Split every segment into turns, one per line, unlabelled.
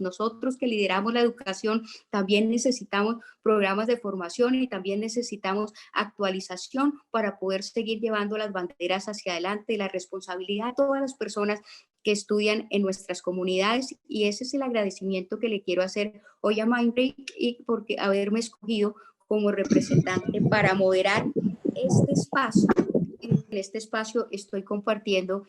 Nosotros que lideramos la educación también necesitamos programas de formación y también necesitamos actualización para poder seguir llevando las banderas hacia adelante, la responsabilidad de todas las personas que estudian en nuestras comunidades, y ese es el agradecimiento que le quiero hacer hoy a Mindbreak y porque haberme escogido como representante para moderar este espacio. En este espacio estoy compartiendo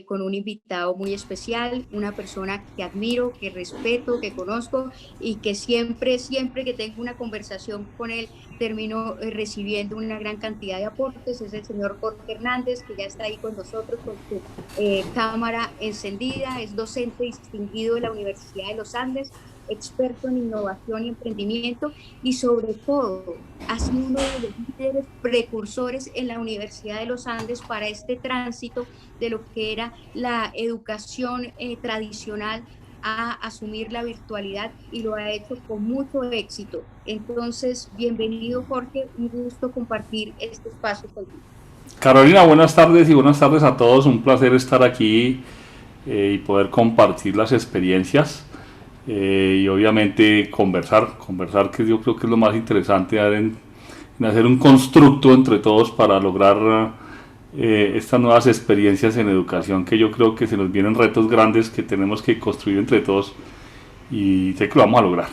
con un invitado muy especial, una persona que admiro, que respeto, que conozco y que siempre que tengo una conversación con él termino recibiendo una gran cantidad de aportes. Es el señor Jorge Hernández, que ya está ahí con nosotros con su cámara encendida. Es docente distinguido de la Universidad de los Andes, experto en innovación y emprendimiento, y sobre todo ha sido uno de los líderes precursores en la Universidad de los Andes para este tránsito de lo que era la educación tradicional a asumir la virtualidad, y lo ha hecho con mucho éxito. Entonces, bienvenido Jorge, un gusto compartir este espacio contigo.
Carolina, buenas tardes y buenas tardes a todos, un placer estar aquí y poder compartir las experiencias. Y obviamente conversar, que yo creo que es lo más interesante, en hacer un constructo entre todos para lograr estas nuevas experiencias en educación, que yo creo que se nos vienen retos grandes que tenemos que construir entre todos, y sé que lo vamos a lograr.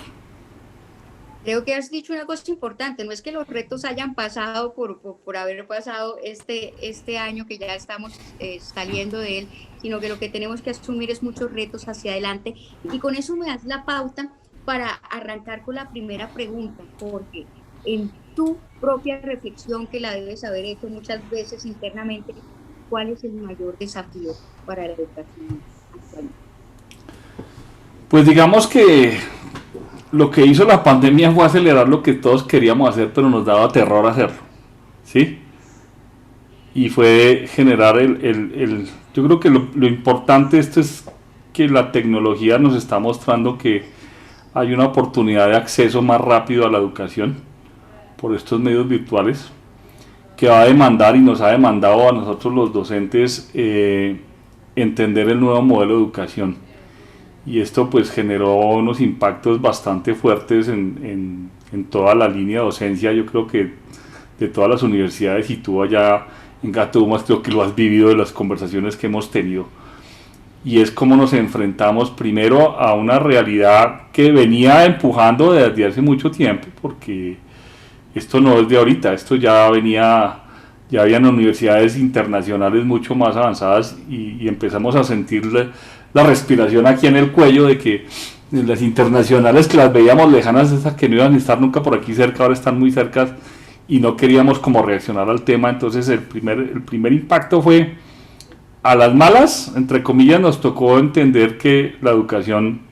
Creo que has dicho una cosa importante, no es que los retos hayan pasado por haber pasado este año que ya estamos saliendo de él, sino que lo que tenemos que asumir es muchos retos hacia adelante. Y con eso me das la pauta para arrancar con la primera pregunta, porque en tu propia reflexión, que la debes haber hecho muchas veces internamente, ¿cuál es el mayor desafío para la educación actual?
Pues digamos que lo que hizo la pandemia fue acelerar lo que todos queríamos hacer, pero nos daba terror hacerlo, ¿sí? Y fue generar yo creo que lo importante de esto es que la tecnología nos está mostrando que hay una oportunidad de acceso más rápido a la educación por estos medios virtuales, que va a demandar y nos ha demandado a nosotros los docentes entender el nuevo modelo de educación. Y esto pues generó unos impactos bastante fuertes en toda la línea de docencia. Yo creo que de todas las universidades, y tú allá en Gato Dumas creo que lo has vivido de las conversaciones que hemos tenido, y es cómo nos enfrentamos primero a una realidad que venía empujando desde hace mucho tiempo, porque esto no es de ahorita, esto ya venía, ya habían universidades internacionales mucho más avanzadas, y empezamos a sentir la respiración aquí en el cuello de que las internacionales, que las veíamos lejanas, esas que no iban a estar nunca por aquí cerca, ahora están muy cerca, y no queríamos como reaccionar al tema. Entonces el primer impacto fue, a las malas, entre comillas, nos tocó entender que la educación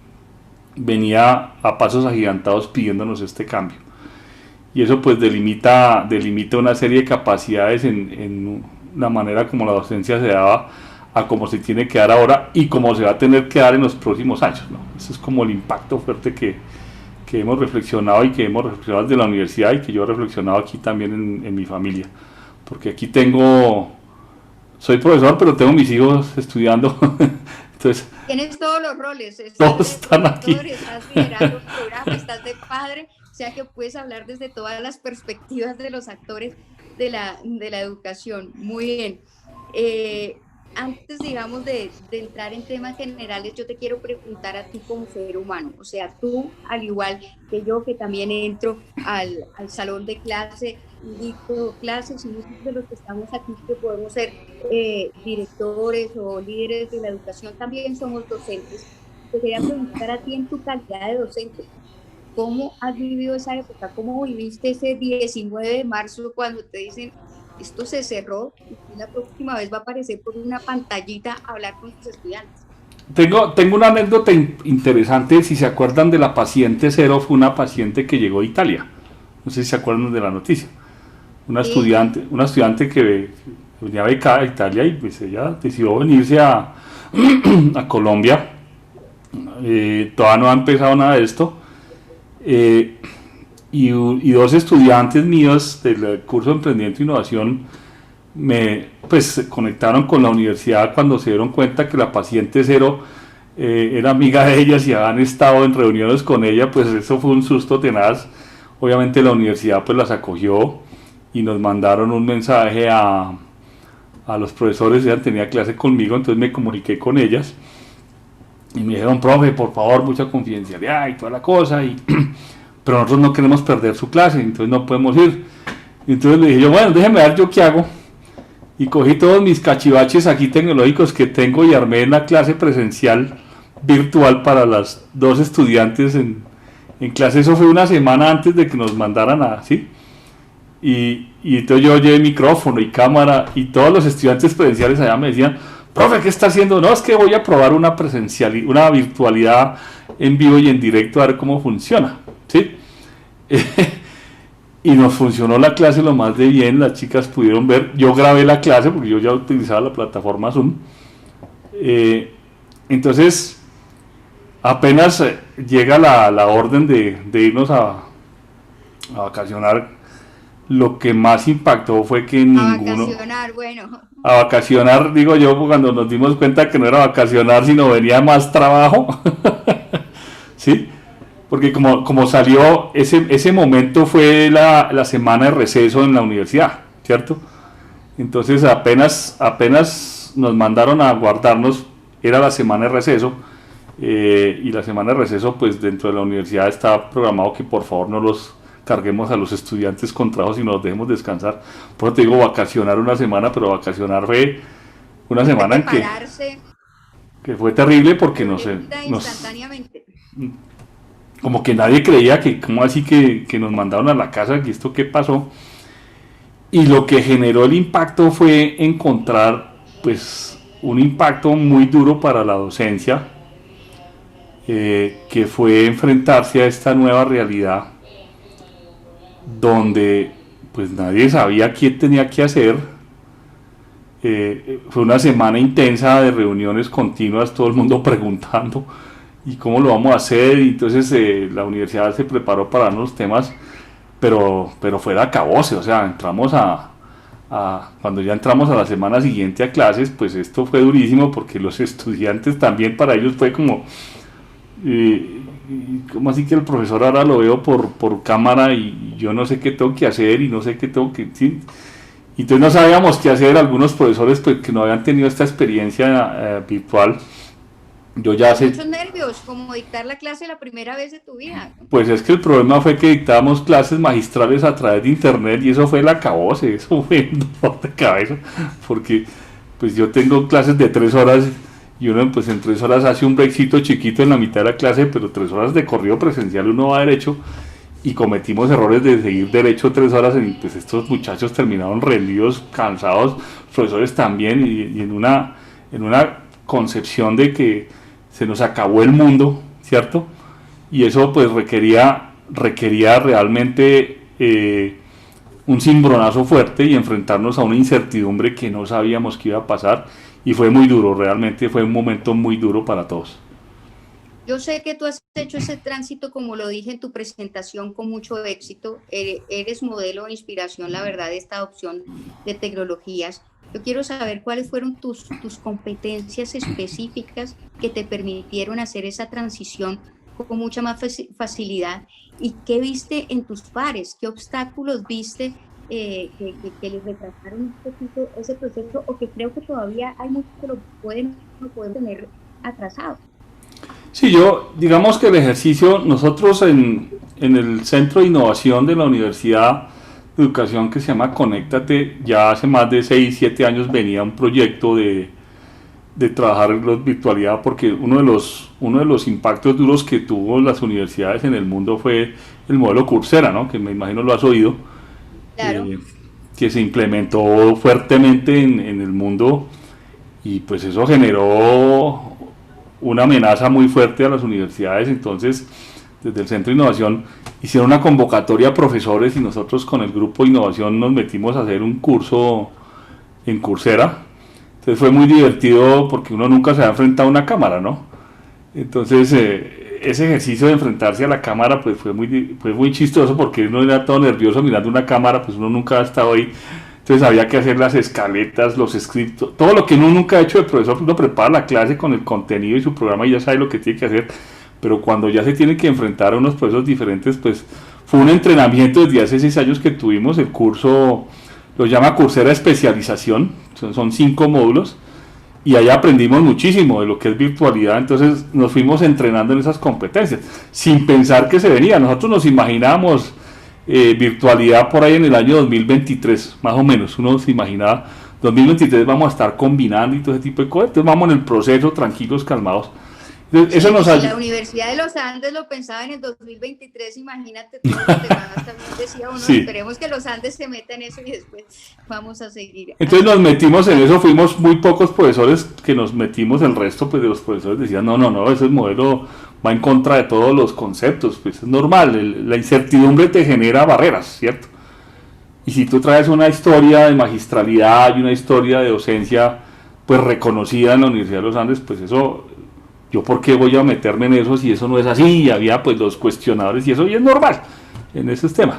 venía a pasos agigantados pidiéndonos este cambio, y eso pues delimita una serie de capacidades en la manera como la docencia se daba a cómo se tiene que dar ahora y cómo se va a tener que dar en los próximos años, ¿no? Ese es como el impacto fuerte que hemos reflexionado, y que hemos reflexionado desde la universidad, y que yo he reflexionado aquí también en mi familia, porque aquí soy profesor, pero tengo mis hijos estudiando. Entonces,
tienes todos los roles,
todos están aquí.
Estás liderando el programa, estás de padre, o sea que puedes hablar desde todas las perspectivas de los actores de la educación. Muy bien. Antes, digamos, de entrar en temas generales, yo te quiero preguntar a ti como ser humano. O sea, tú, al igual que yo, que también entro al salón de clase, dicto clases, y muchos de los que estamos aquí, que podemos ser directores o líderes de la educación, también somos docentes. Te quería preguntar a ti, en tu calidad de docente, ¿cómo has vivido esa época? ¿Cómo viviste ese 19 de marzo cuando te dicen esto se cerró y la próxima vez va a aparecer por una pantallita a hablar con sus estudiantes?
Tengo una anécdota interesante. Si se acuerdan de la paciente cero, fue una paciente que llegó de Italia. No sé si se acuerdan de la noticia. Una estudiante que venía becada de Italia, y pues ella decidió venirse a Colombia. Todavía no ha empezado nada de esto. Y dos estudiantes míos del curso de Emprendimiento e Innovación se conectaron con la universidad cuando se dieron cuenta que la paciente cero era amiga de ellas y habían estado en reuniones con ella, pues eso fue un susto tenaz. Obviamente la universidad pues las acogió y nos mandaron un mensaje a los profesores, ella tenía clase conmigo, entonces me comuniqué con ellas y me dijeron, profe, por favor, mucha confidencialidad y toda la cosa, pero nosotros no queremos perder su clase, entonces no podemos ir. Y entonces le dije yo, bueno, déjeme ver yo qué hago. Y cogí todos mis cachivaches aquí tecnológicos que tengo y armé una clase presencial virtual para las dos estudiantes en clase. Eso fue una semana antes de que nos mandaran a, ¿sí? Y entonces yo llevé micrófono y cámara y todos los estudiantes presenciales allá me decían, profe, ¿qué está haciendo? No, es que voy a probar una una virtualidad en vivo y en directo a ver cómo funciona, ¿sí? Y nos funcionó la clase lo más de bien, las chicas pudieron ver, yo grabé la clase porque yo ya utilizaba la plataforma Zoom. Entonces, apenas llega la orden de irnos a vacacionar, lo que más impactó fue que ninguno...
A vacacionar, bueno.
A vacacionar, digo yo, cuando nos dimos cuenta que no era vacacionar, sino venía más trabajo. ¿Sí? Porque como salió, ese momento fue la semana de receso en la universidad, ¿cierto? Entonces apenas nos mandaron a guardarnos, era la semana de receso, y la semana de receso, pues dentro de la universidad está programado que por favor no los carguemos a los estudiantes con trabajos y nos dejemos descansar. Por eso te digo vacacionar una semana, pero vacacionar fue una semana en que fue terrible porque
instantáneamente.
Como que nadie creía que, ¿cómo así que nos mandaron a la casa? ¿Que esto qué pasó? Y lo que generó el impacto fue encontrar, pues, un impacto muy duro para la docencia, que fue enfrentarse a esta nueva realidad, donde, pues, nadie sabía qué tenía que hacer. Fue una semana intensa de reuniones continuas, todo el mundo preguntando y cómo lo vamos a hacer, y entonces la universidad se preparó para darnos temas, pero fue de acabose, o sea, entramos cuando ya entramos a la semana siguiente a clases, pues esto fue durísimo porque los estudiantes también, para ellos fue como, ¿cómo así que el profesor ahora lo veo por cámara y yo no sé qué tengo que hacer y no sé qué tengo que... ¿sí? Entonces no sabíamos qué hacer, algunos profesores pues que no habían tenido esta experiencia virtual. Yo ya sé...
Muchos nervios, como dictar la clase la primera vez de tu vida.
Pues es que el problema fue que dictábamos clases magistrales a través de internet y eso fue el acabose, eso fue un dolor de cabeza, porque pues yo tengo clases de 3 horas y uno pues en 3 horas hace un breakcito chiquito en la mitad de la clase, pero 3 horas de corrido presencial uno va derecho y cometimos errores de seguir derecho 3 horas y pues estos muchachos terminaron rendidos, cansados, los profesores también y en una concepción de que se nos acabó el mundo, ¿cierto? Y eso pues requería realmente un cimbronazo fuerte y enfrentarnos a una incertidumbre que no sabíamos que iba a pasar, y fue muy duro, realmente fue un momento muy duro para todos.
Yo sé que tú has hecho ese tránsito, como lo dije en tu presentación, con mucho éxito. Eres modelo de inspiración, la verdad, de esta adopción de tecnologías. Yo quiero saber cuáles fueron tus competencias específicas que te permitieron hacer esa transición con mucha más facilidad, y qué viste en tus pares, qué obstáculos viste que les retrasaron un poquito ese proceso, o que creo que todavía hay muchos que lo pueden tener atrasado.
Sí, digamos que el ejercicio, nosotros en el Centro de Innovación de la Universidad de Educación, que se llama Conéctate, ya hace más de 6, 7 años venía un proyecto de trabajar en virtualidad, porque uno de los impactos duros que tuvo las universidades en el mundo fue el modelo Coursera, ¿no? Que me imagino lo has oído.
Claro.
Que se implementó fuertemente en el mundo, y pues eso generó una amenaza muy fuerte a las universidades. Entonces desde el Centro de Innovación hicieron una convocatoria a profesores y nosotros con el grupo de innovación nos metimos a hacer un curso en Coursera. Entonces fue muy divertido porque uno nunca se ha enfrentado a una cámara, ¿no? Entonces ese ejercicio de enfrentarse a la cámara pues fue muy chistoso, porque uno era todo nervioso mirando una cámara, pues uno nunca ha estado ahí. Entonces había que hacer las escaletas, los scripts, todo lo que uno nunca ha hecho de profesor, uno prepara la clase con el contenido y su programa y ya sabe lo que tiene que hacer, pero cuando ya se tiene que enfrentar a unos profesores diferentes, pues fue un entrenamiento desde hace 6 años que tuvimos. El curso lo llama Coursera Especialización, son 5 módulos, y ahí aprendimos muchísimo de lo que es virtualidad. Entonces nos fuimos entrenando en esas competencias, sin pensar que se venía. Nosotros nos imaginábamos virtualidad por ahí en el año 2023, más o menos. Uno se imaginaba, 2023 vamos a estar combinando y todo ese tipo de cosas. Entonces vamos en el proceso, tranquilos, calmados. Entonces, eso nos
la Universidad de los Andes lo pensaba en el 2023, imagínate, todos los demás también decía uno, sí, esperemos que los Andes se metan en eso y después vamos a seguir.
Entonces nos metimos en eso, fuimos muy pocos profesores que nos metimos, el resto pues de los profesores decían, no, ese modelo va en contra de todos los conceptos, pues es normal, la incertidumbre te genera barreras, ¿cierto? Y si tú traes una historia de magistralidad y una historia de docencia pues reconocida en la Universidad de los Andes, pues eso... Yo por qué voy a meterme en eso si eso no es así, y había pues los cuestionadores y eso, y es normal en esos temas.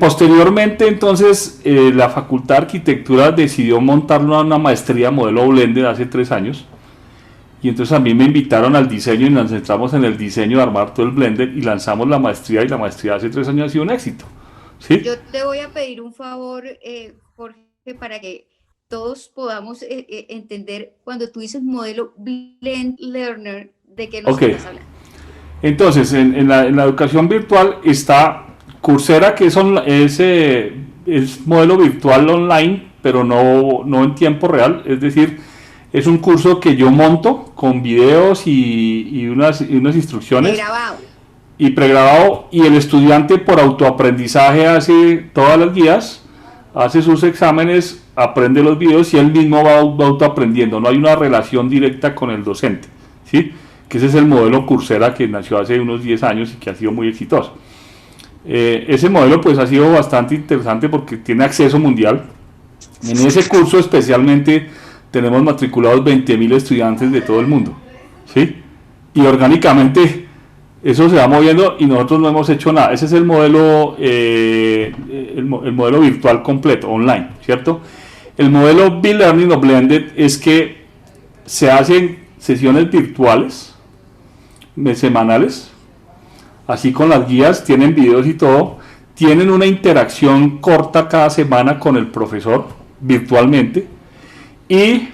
Posteriormente entonces la Facultad de Arquitectura decidió montar una maestría modelo Blended hace 3 años, y entonces a mí me invitaron al diseño y nos centramos en el diseño de armar todo el Blended y lanzamos la maestría, y la maestría hace 3 años ha sido un éxito, ¿sí?
Yo te voy a pedir un favor, Jorge, para que todos podamos entender cuando tú dices modelo Blend Learner, ¿de qué nos estás hablando?
Entonces, en la educación virtual está Coursera, que es modelo virtual online, pero no en tiempo real, es decir, es un curso que yo monto con videos y unas instrucciones.
Pregrabado.
Y pregrabado, y el estudiante por autoaprendizaje hace todas las guías, hace sus exámenes, aprende los videos y él mismo va autoaprendiendo. No hay una relación directa con el docente, ¿sí? Que ese es el modelo Coursera que nació hace unos 10 años y que ha sido muy exitoso. Ese modelo pues ha sido bastante interesante porque tiene acceso mundial. En ese curso especialmente tenemos matriculados 20.000 estudiantes de todo el mundo, ¿sí? Y orgánicamente eso se va moviendo y nosotros no hemos hecho nada. Ese es el modelo, el modelo virtual completo, online, ¿cierto? El modelo B-Learning o Blended es que se hacen sesiones virtuales, semanales, así con las guías, tienen videos y todo, tienen una interacción corta cada semana con el profesor, virtualmente, y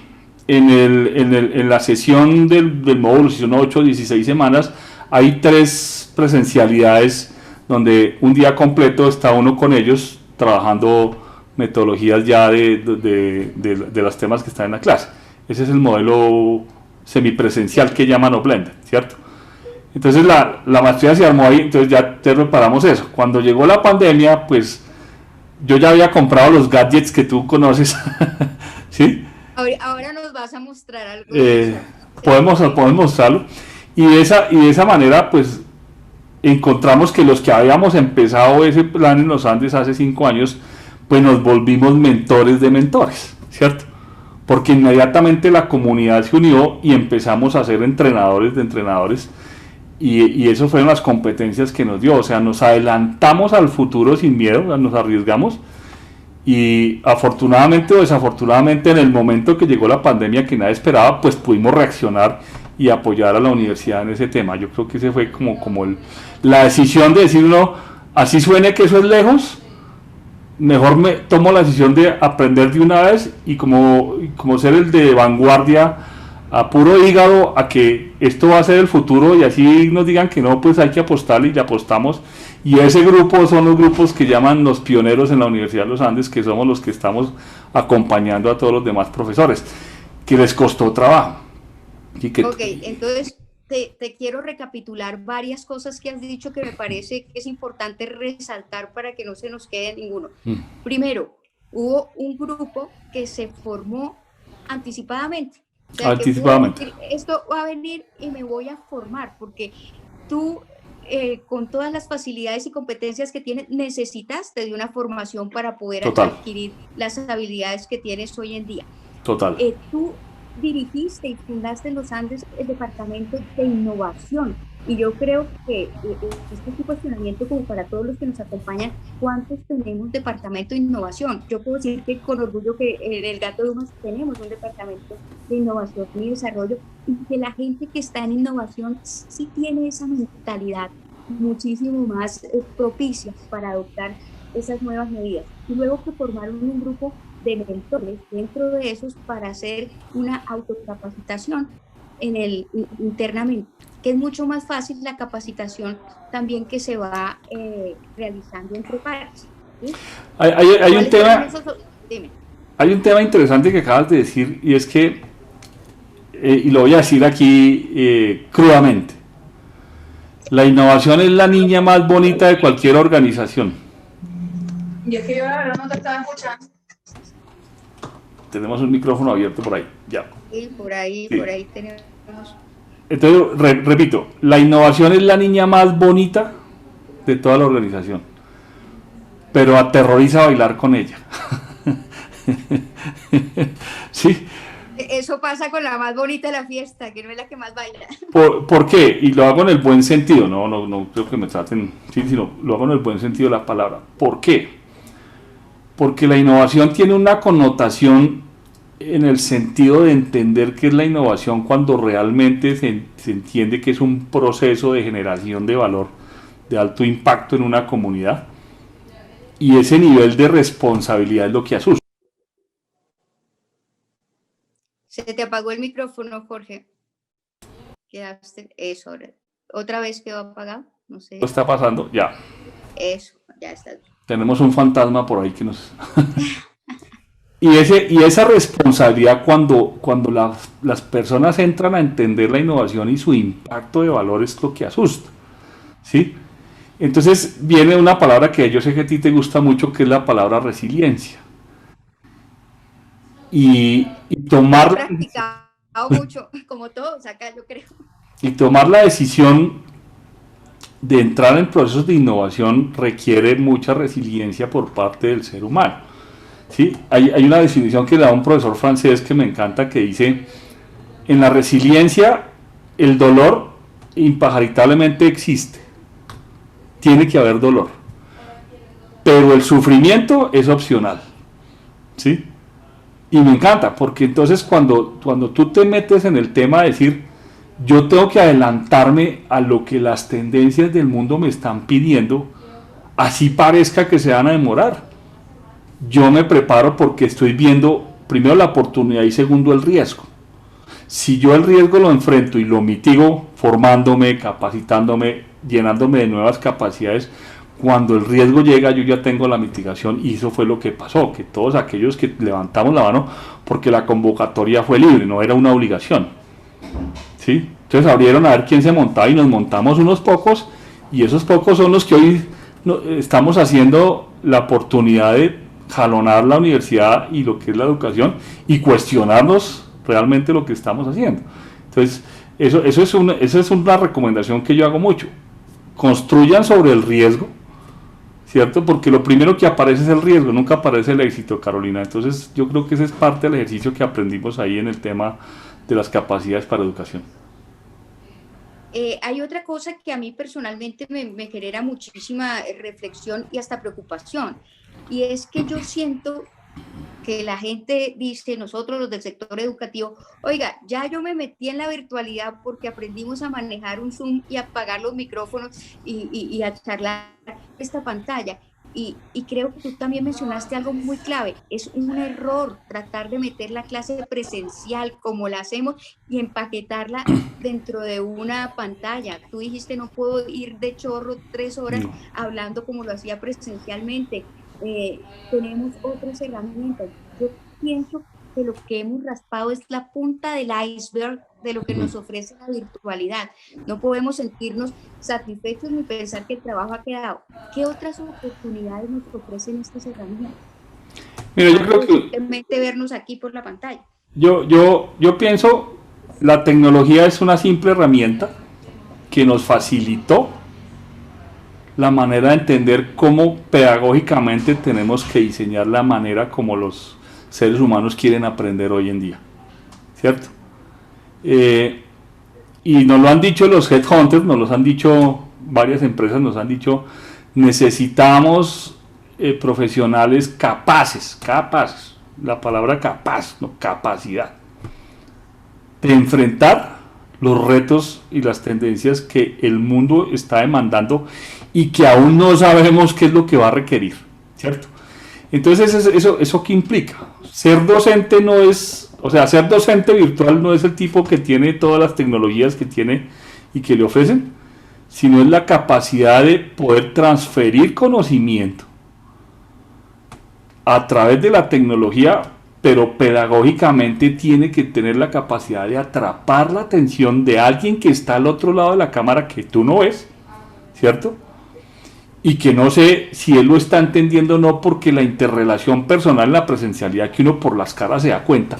en la sesión del módulo, si son 8 o 16 semanas, hay 3 presencialidades donde un día completo está uno con ellos trabajando metodologías ya de los temas que están en la clase. Ese es el modelo semipresencial que llaman o Blended, ¿cierto? Entonces la maestría se armó ahí, entonces ya te reparamos eso. Cuando llegó la pandemia, pues yo ya había comprado los gadgets que tú conoces, ¿sí?
Ahora nos vas a mostrar algo.
Podemos mostrarlo. Y de esa manera, pues, encontramos que los que habíamos empezado ese plan en los Andes hace 5 años, pues nos volvimos mentores de mentores, ¿cierto? Porque inmediatamente la comunidad se unió y empezamos a ser entrenadores de entrenadores, y eso fueron las competencias que nos dio. O sea, nos adelantamos al futuro sin miedo, nos arriesgamos, y afortunadamente o desafortunadamente en el momento que llegó la pandemia que nadie esperaba, pues pudimos reaccionar y apoyar a la universidad en ese tema. Yo creo que ese fue como la decisión de decir, no, así suene que eso es lejos, mejor me tomo la decisión de aprender de una vez y como ser el de vanguardia a puro hígado a que esto va a ser el futuro, y así nos digan que no, pues hay que apostarle, y le apostamos. Y ese grupo son los grupos que llaman los pioneros en la Universidad de los Andes, que somos los que estamos acompañando a todos los demás profesores, que les costó trabajo.
Ok, entonces te quiero recapitular varias cosas que has dicho que me parece que es importante resaltar para que no se nos quede ninguno. Primero, hubo un grupo que se formó anticipadamente. O sea,
anticipadamente.
Esto va a venir y me voy a formar, porque tú, con todas las facilidades y competencias que tienes, necesitaste de una formación para poder adquirir las habilidades que tienes hoy en día.
Total.
Tú dirigiste y fundaste en los Andes el departamento de innovación. Y yo creo que este es un cuestionamiento como para todos los que nos acompañan, ¿cuántos tenemos departamento de innovación? Yo puedo decir que con orgullo que en el Gato Dumas tenemos un departamento de innovación y desarrollo, y que la gente que está en innovación sí tiene esa mentalidad muchísimo más propicia para adoptar esas nuevas medidas. Y luego que formaron un grupo de mentores dentro de esos para hacer una autocapacitación internamente, que es mucho más fácil la capacitación también que se va realizando entre pares. ¿Sí?
Hay un tema interesante que acabas de decir, y es que, y lo voy a decir aquí crudamente, la innovación es la niña más bonita de cualquier organización.
Yo es que yo la verdad no te estaba escuchando.
Tenemos un micrófono abierto por ahí, ya.
Sí, por ahí tenemos.
Entonces, repito, la innovación es la niña más bonita de toda la organización, pero aterroriza bailar con ella. Sí.
Eso pasa con la más bonita de la fiesta, que no es la que más baila.
¿Por qué? Y lo hago en el buen sentido, no creo que me traten, sí, sino lo hago en el buen sentido de la palabra. ¿Por qué? Porque la innovación tiene una connotación en el sentido de entender qué es la innovación cuando realmente se entiende que es un proceso de generación de valor de alto impacto en una comunidad, y ese nivel de responsabilidad es lo que asusta.
Se te apagó el micrófono, Jorge. Quedaste, eso, otra vez quedó apagado, no sé.
¿Qué está pasando? Ya.
Eso, ya está.
Tenemos un fantasma por ahí que nos... y esa responsabilidad cuando las personas entran a entender la innovación y su impacto de valor es lo que asusta, ¿sí? Entonces viene una palabra que yo sé que a ti te gusta mucho, que es la palabra resiliencia. Y tomar...
He practicado mucho, como todos acá, yo creo.
Y tomar la decisión de entrar en procesos de innovación requiere mucha resiliencia por parte del ser humano. ¿Sí? Hay una definición que da un profesor francés que me encanta, que dice: en la resiliencia el dolor impatritablemente existe, tiene que haber dolor, pero el sufrimiento es opcional. ¿Sí? Y me encanta, porque entonces cuando tú te metes en el tema de decir, yo tengo que adelantarme a lo que las tendencias del mundo me están pidiendo, así parezca que se van a demorar, yo me preparo porque estoy viendo primero la oportunidad y segundo el riesgo. Si yo el riesgo lo enfrento y lo mitigo formándome, capacitándome, llenándome de nuevas capacidades, cuando el riesgo llega yo ya tengo la mitigación, y eso fue lo que pasó, que todos aquellos que levantamos la mano, porque la convocatoria fue libre, no era una obligación, ¿sí? Entonces abrieron a ver quién se montaba y nos montamos unos pocos, y esos pocos son los que hoy estamos haciendo la oportunidad de jalonar la universidad y lo que es la educación y cuestionarnos realmente lo que estamos haciendo. Entonces eso es una recomendación que yo hago mucho: construyan sobre el riesgo, ¿cierto? Porque lo primero que aparece es el riesgo, nunca aparece el éxito, Carolina. Entonces yo creo que ese es parte del ejercicio que aprendimos ahí en el tema de las capacidades para educación.
Hay otra cosa que a mí personalmente me genera muchísima reflexión y hasta preocupación, y es que yo siento que la gente dice, nosotros los del sector educativo, oiga, ya yo me metí en la virtualidad porque aprendimos a manejar un Zoom y a apagar los micrófonos y a charlar esta pantalla. Y creo que tú también mencionaste algo muy clave: es un error tratar de meter la clase presencial como la hacemos y empaquetarla dentro de una pantalla. Tú dijiste, no puedo ir de chorro 3 horas hablando como lo hacía presencialmente. Tenemos otras herramientas. Yo pienso que lo que hemos raspado es la punta del iceberg de lo que nos ofrece la virtualidad. No podemos sentirnos satisfechos ni pensar que el trabajo ha quedado. ¿Qué otras oportunidades nos ofrecen estas herramientas?
Mira, yo creo que
simplemente vernos aquí por la pantalla.
Yo pienso, la tecnología es una simple herramienta que nos facilitó la manera de entender cómo pedagógicamente tenemos que diseñar la manera como los seres humanos quieren aprender hoy en día, ¿cierto? Y nos lo han dicho los headhunters, nos lo han dicho varias empresas, nos han dicho, necesitamos profesionales capaces, la palabra capaz, no, capacidad, de enfrentar los retos y las tendencias que el mundo está demandando y que aún no sabemos qué es lo que va a requerir, ¿cierto? Entonces, ¿eso qué implica? Ser docente no es, o sea, ser docente virtual no es el tipo que tiene todas las tecnologías que tiene y que le ofrecen, sino es la capacidad de poder transferir conocimiento a través de la tecnología, pero pedagógicamente tiene que tener la capacidad de atrapar la atención de alguien que está al otro lado de la cámara que tú no ves, ¿cierto? Y que no sé si él lo está entendiendo o no, porque la interrelación personal en la presencialidad, que uno por las caras se da cuenta,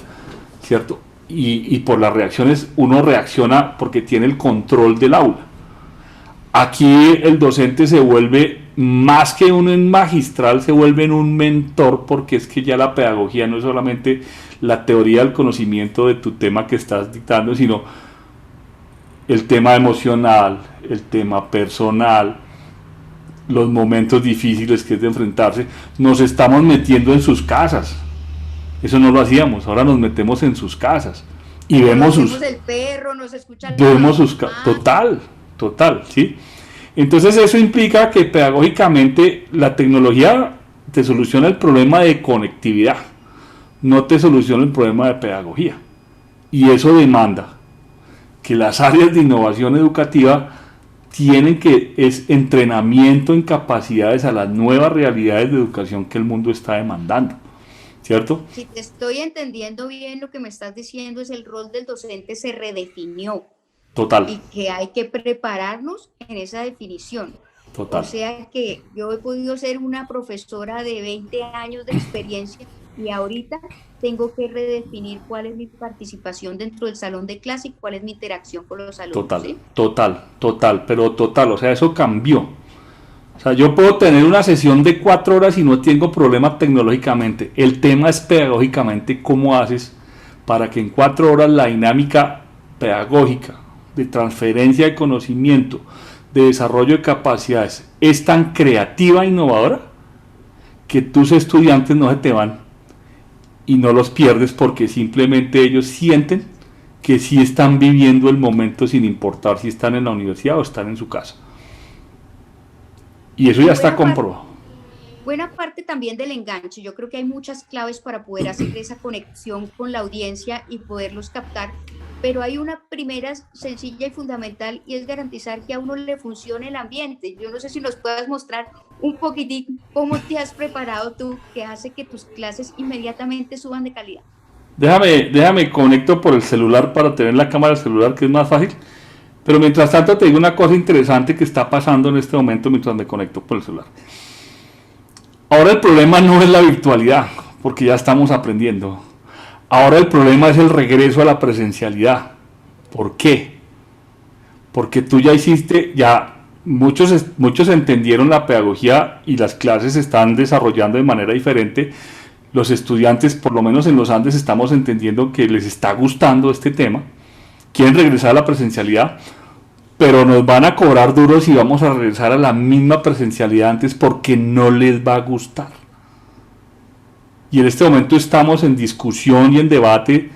¿cierto? Y por las reacciones uno reacciona porque tiene el control del aula. Aquí el docente se vuelve, más que un magistral, se vuelve en un mentor, porque es que ya la pedagogía no es solamente la teoría del conocimiento de tu tema que estás dictando, sino el tema emocional, el tema personal, los momentos difíciles que es de enfrentarse. Nos estamos metiendo en sus casas, eso no lo hacíamos, ahora nos metemos en sus casas y vemos sus,
el perro, nos escucha
vemos sus total, ¿sí? Entonces eso implica que pedagógicamente la tecnología te soluciona el problema de conectividad, no te soluciona el problema de pedagogía, y eso demanda que las áreas de innovación educativa tienen que es entrenamiento en capacidades a las nuevas realidades de educación que el mundo está demandando, ¿cierto?
Si te estoy entendiendo bien, lo que me estás diciendo es el rol del docente se redefinió.
Total.
Y que hay que prepararnos en esa definición.
Total.
O sea que yo he podido ser una profesora de 20 años de experiencia y ahorita tengo que redefinir cuál es mi participación dentro del salón de clase y cuál es mi interacción con los alumnos.
Total,
¿sí?
total, o sea, eso cambió. O sea, yo puedo tener una sesión de 4 horas y no tengo problema tecnológicamente. El tema es pedagógicamente cómo haces para que en 4 horas la dinámica pedagógica, de transferencia de conocimiento, de desarrollo de capacidades, es tan creativa e innovadora que tus estudiantes no se te van y no los pierdes, porque simplemente ellos sienten que sí están viviendo el momento sin importar si están en la universidad o están en su casa. Y eso ya está comprobado.
Buena parte también del enganche. Yo creo que hay muchas claves para poder hacer esa conexión con la audiencia y poderlos captar, pero hay una primera sencilla y fundamental, y es garantizar que a uno le funcione el ambiente. Yo no sé si nos puedas mostrar un poquitín cómo te has preparado tú, que hace que tus clases inmediatamente suban de calidad.
Déjame conecto por el celular para tener la cámara del celular, que es más fácil. Pero mientras tanto te digo una cosa interesante que está pasando en este momento mientras me conecto por el celular. Ahora el problema no es la virtualidad, porque ya estamos aprendiendo. Ahora el problema es el regreso a la presencialidad. ¿Por qué? Porque tú ya hiciste, muchos entendieron la pedagogía y las clases se están desarrollando de manera diferente. Los estudiantes, por lo menos en los Andes, estamos entendiendo que les está gustando este tema. Quieren regresar a la presencialidad, pero nos van a cobrar duro si vamos a regresar a la misma presencialidad antes, porque no les va a gustar. Y en este momento estamos en discusión y en debate,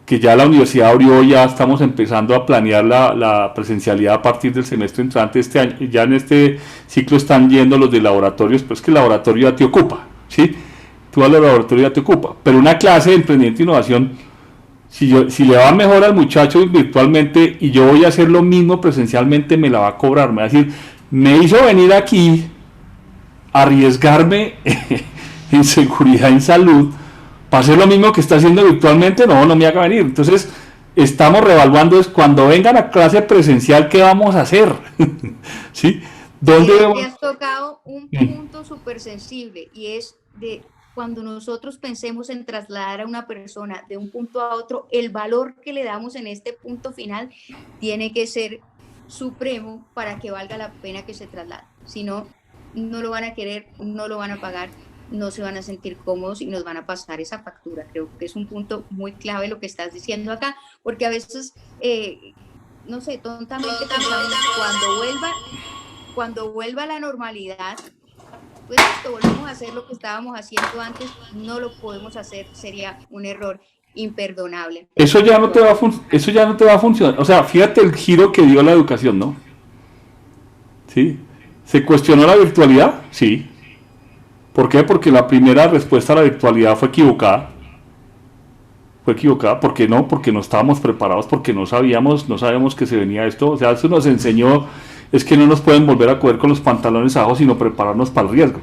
que ya la universidad abrió, ya estamos empezando a planear la presencialidad a partir del semestre entrante este año. Ya en este ciclo están yendo los de laboratorios, pues que el laboratorio ya te ocupa, ¿sí? Tú al laboratorio ya te ocupa, pero una clase de emprendimiento e innovación, si le va mejor al muchacho virtualmente y yo voy a hacer lo mismo presencialmente, me la va a cobrar, me va a decir, me hizo venir aquí, arriesgarme en seguridad, en salud, para hacer lo mismo que está haciendo virtualmente, no me haga venir. Entonces, estamos reevaluando es cuando vengan a clase presencial, ¿qué vamos a hacer? ¿Sí? ¿Dónde
te has tocado un punto súper sensible, y es de cuando nosotros pensemos en trasladar a una persona de un punto a otro, el valor que le damos en este punto final tiene que ser supremo para que valga la pena que se traslade. Si no, no lo van a querer, no lo van a pagar no se van a sentir cómodos y nos van a pasar esa factura. Creo que es un punto muy clave lo que estás diciendo acá, porque a veces, no sé, tontamente pensamos cuando vuelva a la normalidad, pues esto, volvemos a hacer lo que estábamos haciendo antes, no lo podemos hacer, sería un error imperdonable.
Eso ya no te va a funcionar. O sea, fíjate el giro que dio la educación, ¿no? ¿Sí? ¿Se cuestionó la virtualidad? Sí. ¿Por qué? Porque la primera respuesta a la virtualidad fue equivocada. Fue equivocada. ¿Por qué no? Porque no estábamos preparados, porque no sabíamos que se venía esto. O sea, eso nos enseñó, es que no nos pueden volver a coger con los pantalones abajo, sino prepararnos para el riesgo.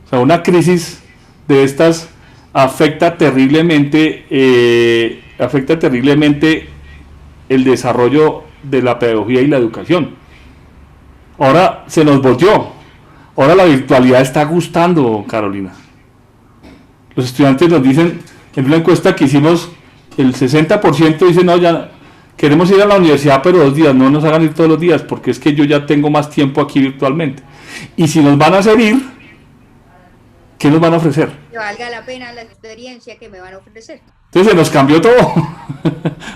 O sea, una crisis de estas afecta terriblemente el desarrollo de la pedagogía y la educación. Ahora se nos volteó. Ahora la virtualidad está gustando, Carolina. Los estudiantes nos dicen, en una encuesta que hicimos, el 60% dice, no, ya queremos ir a la universidad, pero 2 días, no nos hagan ir todos los días, porque es que yo ya tengo más tiempo aquí virtualmente. Y si nos van a hacer ir, ¿qué nos van a ofrecer?
Que valga la pena la experiencia que me van a ofrecer.
Entonces se nos cambió todo.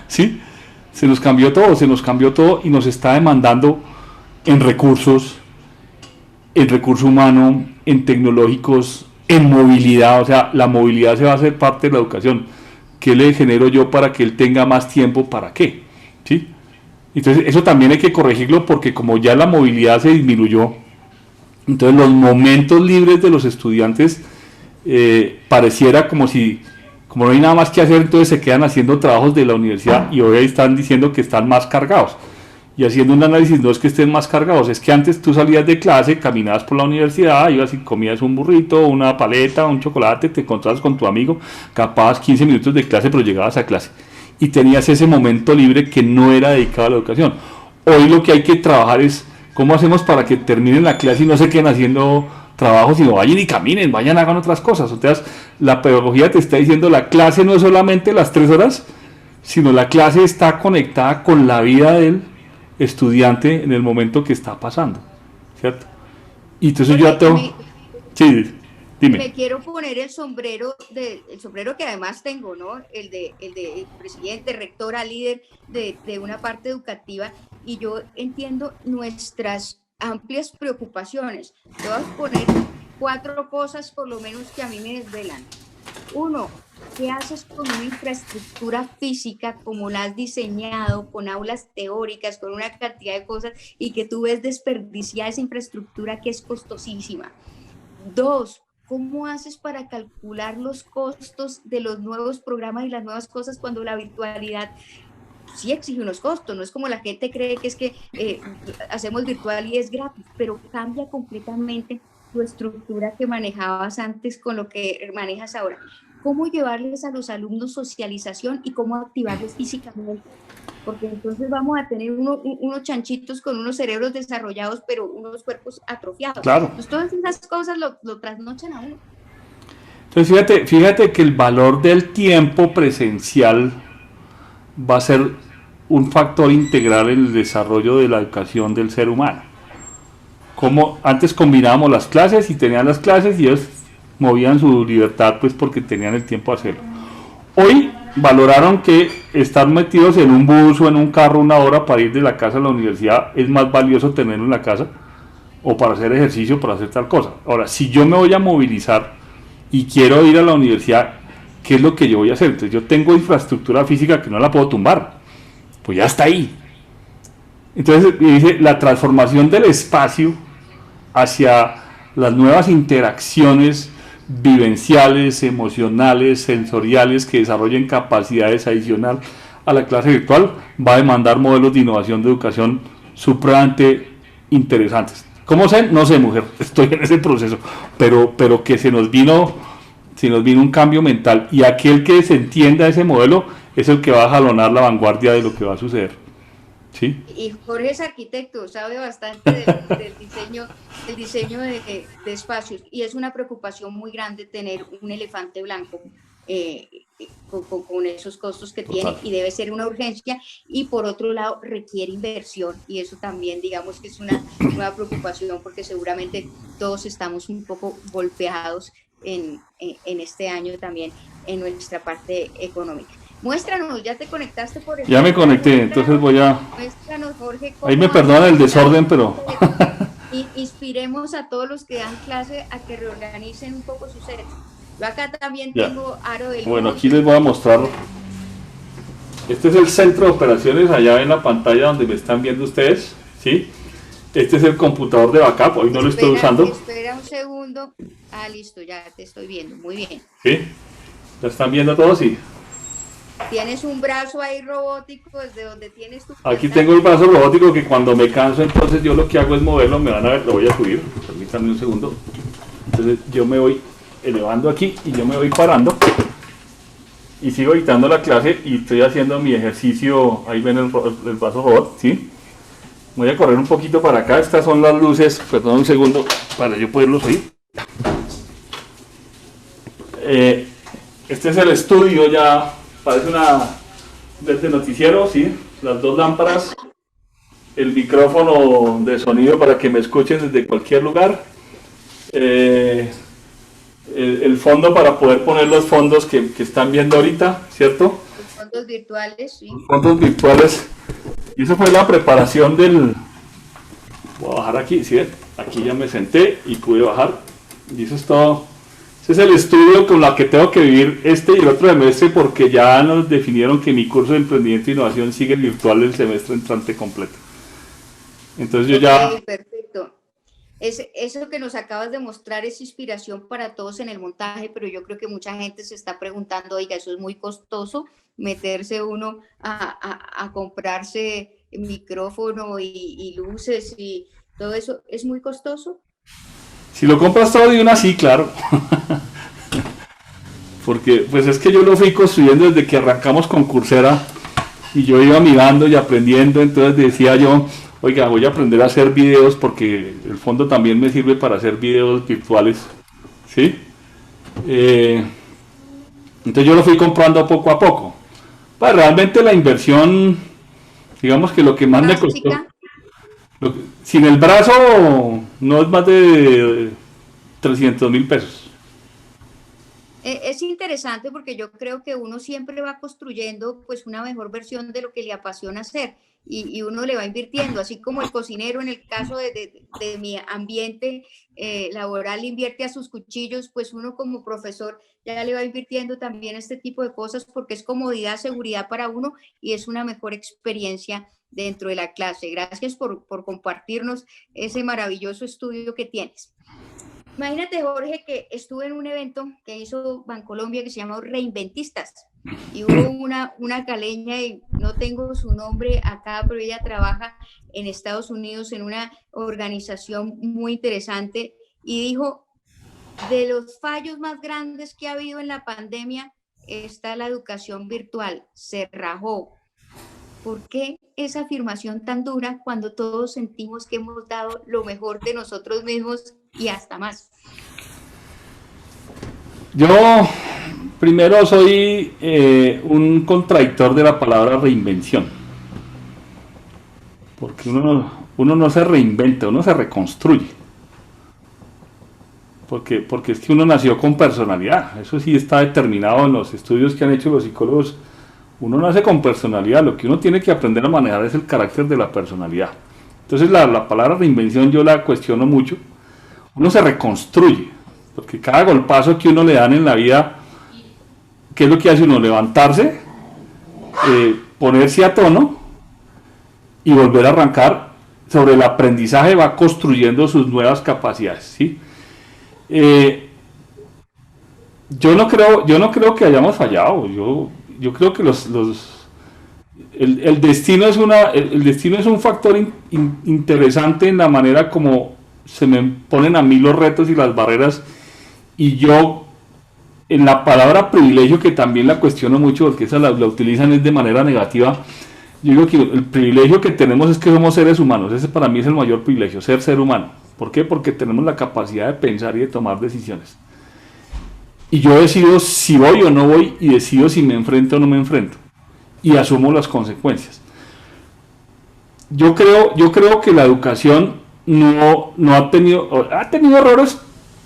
¿Sí? Se nos cambió todo y nos está demandando en recursos, en recurso humano, en tecnológicos, en movilidad. O sea, la movilidad se va a hacer parte de la educación. ¿Qué le genero yo para que él tenga más tiempo? ¿Para qué? ¿Sí? Entonces eso también hay que corregirlo, porque como ya la movilidad se disminuyó, entonces los momentos libres de los estudiantes pareciera como no hay nada más que hacer, entonces se quedan haciendo trabajos de la universidad, y hoy están diciendo que están más cargados. Y haciendo un análisis, no es que estén más cargados, es que antes tú salías de clase, caminabas por la universidad, ibas y comías un burrito, una paleta, un chocolate, te encontrabas con tu amigo, capaz 15 minutos de clase, pero llegabas a clase. Y tenías ese momento libre que no era dedicado a la educación. Hoy lo que hay que trabajar es cómo hacemos para que terminen la clase y no se queden haciendo trabajos, sino vayan y caminen, vayan, hagan otras cosas. O sea, la pedagogía te está diciendo, la clase no es solamente las 3 horas, sino la clase está conectada con la vida del estudiante en el momento que está pasando, ¿cierto? Y entonces yo ya tengo... Sí, dime.
Me quiero poner el sombrero que además tengo, ¿no? El de presidente, rectora, líder de una parte educativa, y yo entiendo nuestras amplias preocupaciones. Te voy a poner 4 cosas por lo menos que a mí me desvelan. 1, ¿qué haces con una infraestructura física como la has diseñado, con aulas teóricas, con una cantidad de cosas, y que tú ves desperdiciar esa infraestructura que es costosísima? 2, ¿cómo haces para calcular los costos de los nuevos programas y las nuevas cosas cuando la virtualidad sí exige unos costos? No es como la gente cree que es que hacemos virtual y es gratis, pero cambia completamente tu estructura que manejabas antes con lo que manejas ahora. ¿Cómo llevarles a los alumnos socialización y cómo activarles físicamente? Porque entonces vamos a tener unos chanchitos con unos cerebros desarrollados, pero unos cuerpos atrofiados.
Claro.
Entonces todas esas cosas lo trasnochan a uno.
Entonces fíjate que el valor del tiempo presencial va a ser un factor integral en el desarrollo de la educación del ser humano. Como antes combinábamos las clases y tenían las clases y ellos movían su libertad pues porque tenían el tiempo de hacerlo. Hoy valoraron que estar metidos en un bus o en un carro 1 hora para ir de la casa a la universidad es más valioso tenerlo en la casa, o para hacer ejercicio, para hacer tal cosa. Ahora, si yo me voy a movilizar y quiero ir a la universidad, ¿qué es lo que yo voy a hacer? Entonces yo tengo infraestructura física que no la puedo tumbar, pues ya está ahí. Entonces dice, la transformación del espacio hacia las nuevas interacciones vivenciales, emocionales, sensoriales, que desarrollen capacidades adicionales a la clase virtual, va a demandar modelos de innovación de educación supremamente interesantes. ¿Cómo sé? No sé, mujer, estoy en ese proceso, pero que se nos vino un cambio mental, y aquel que se entienda ese modelo es el que va a jalonar la vanguardia de lo que va a suceder. ¿Sí?
Y Jorge es arquitecto, sabe bastante del diseño de espacios, y es una preocupación muy grande tener un elefante blanco con esos costos que tiene,
Total.
y debe ser una urgencia, y por otro lado requiere inversión, y eso también digamos que es una nueva preocupación, porque seguramente todos estamos un poco golpeados en este año también en nuestra parte económica. Muéstranos, ya te conectaste por el...
Ya me conecté, entonces voy a...
Muéstranos, Jorge,
Ahí me perdonan el desorden, pero...
Inspiremos a todos los que dan clase a que reorganicen un poco sus sedes. Yo acá también
Ya.
tengo aro del...
Bueno, aquí les voy a mostrar. Este es el centro de operaciones, allá en la pantalla donde me están viendo ustedes, ¿sí? Este es el computador de backup, hoy no lo estoy usando.
Espera un segundo. Ah, listo, ya te estoy viendo, muy bien.
¿Sí? ¿La están viendo todos? Sí.
Tienes un brazo ahí robótico desde donde tienes tu...
Aquí tengo el brazo robótico que cuando me canso, entonces yo lo que hago es moverlo, me van a ver, lo voy a subir, permítanme un segundo. Entonces yo me voy elevando aquí y yo me voy parando y sigo editando la clase y estoy haciendo mi ejercicio. Ahí ven el brazo robot, ¿sí? Voy a correr un poquito para acá, estas son las luces, perdón un segundo para yo poderlos oír. Este es el estudio, ya parece una de noticiero, ¿sí? Las dos lámparas, el micrófono de sonido para que me escuchen desde cualquier lugar, el fondo para poder poner los fondos que están viendo ahorita, ¿cierto?
Los fondos virtuales, sí.
Los fondos virtuales. Y eso fue la preparación del... Voy a bajar aquí, ¿sí ven? Aquí ya me senté y pude bajar. Y eso es todo. Ese es el estudio con la que tengo que vivir este y el otro semestre, porque ya nos definieron que mi curso de emprendimiento e innovación sigue virtual el semestre entrante completo. Entonces yo ya...
Okay, perfecto. Eso que nos acabas de mostrar es inspiración para todos en el montaje, pero yo creo que mucha gente se está preguntando, oiga, eso es muy costoso, meterse uno a comprarse micrófono y luces y todo eso, ¿es muy costoso?
Si lo compras todo de una, sí, claro. Porque pues es que yo lo fui construyendo desde que arrancamos con Coursera y yo iba mirando y aprendiendo, entonces decía yo, oiga, voy a aprender a hacer videos porque el fondo también me sirve para hacer videos virtuales, ¿sí? Entonces yo lo fui comprando poco a poco. Pues realmente la inversión, digamos que lo que más me costó, sin el brazo no es más de 300.000 pesos.
Es interesante porque yo creo que uno siempre va construyendo pues una mejor versión de lo que le apasiona hacer y uno le va invirtiendo, así como el cocinero en el caso de mi ambiente laboral invierte a sus cuchillos, pues uno como profesor ya le va invirtiendo también este tipo de cosas porque es comodidad, seguridad para uno y es una mejor experiencia dentro de la clase. Gracias por compartirnos ese maravilloso estudio que tienes. Imagínate, Jorge, que estuve en un evento que hizo Bancolombia que se llama Reinventistas y hubo una caleña, y no tengo su nombre acá, pero ella trabaja en Estados Unidos en una organización muy interesante y dijo, de los fallos más grandes que ha habido en la pandemia está la educación virtual, se rajó. ¿Por qué esa afirmación tan dura cuando todos sentimos que hemos dado lo mejor de nosotros mismos y hasta más?
Yo primero soy un contradictor de la palabra reinvención, porque uno no se reinventa, uno se reconstruye, porque es que uno nació con personalidad, eso sí está determinado en los estudios que han hecho los psicólogos. Uno nace con personalidad, lo que uno tiene que aprender a manejar es el carácter de la personalidad. Entonces la palabra reinvención yo la cuestiono mucho. Uno se reconstruye, porque cada golpazo que uno le dan en la vida, ¿qué es lo que hace uno? Levantarse, ponerse a tono y volver a arrancar. Sobre el aprendizaje va construyendo sus nuevas capacidades, ¿sí? Yo no creo que hayamos fallado. Yo creo que el destino es un factor interesante en la manera como se me ponen a mí los retos y las barreras, y yo en la palabra privilegio, que también la cuestiono mucho porque esa la utilizan es de manera negativa. Yo digo que el privilegio que tenemos es que somos seres humanos. Ese para mí es el mayor privilegio, ser humano. ¿Por qué? Porque tenemos la capacidad de pensar y de tomar decisiones. y yo decido si voy o no voy y decido si me enfrento o no me enfrento y asumo las consecuencias. Yo creo que la educación no ha tenido errores,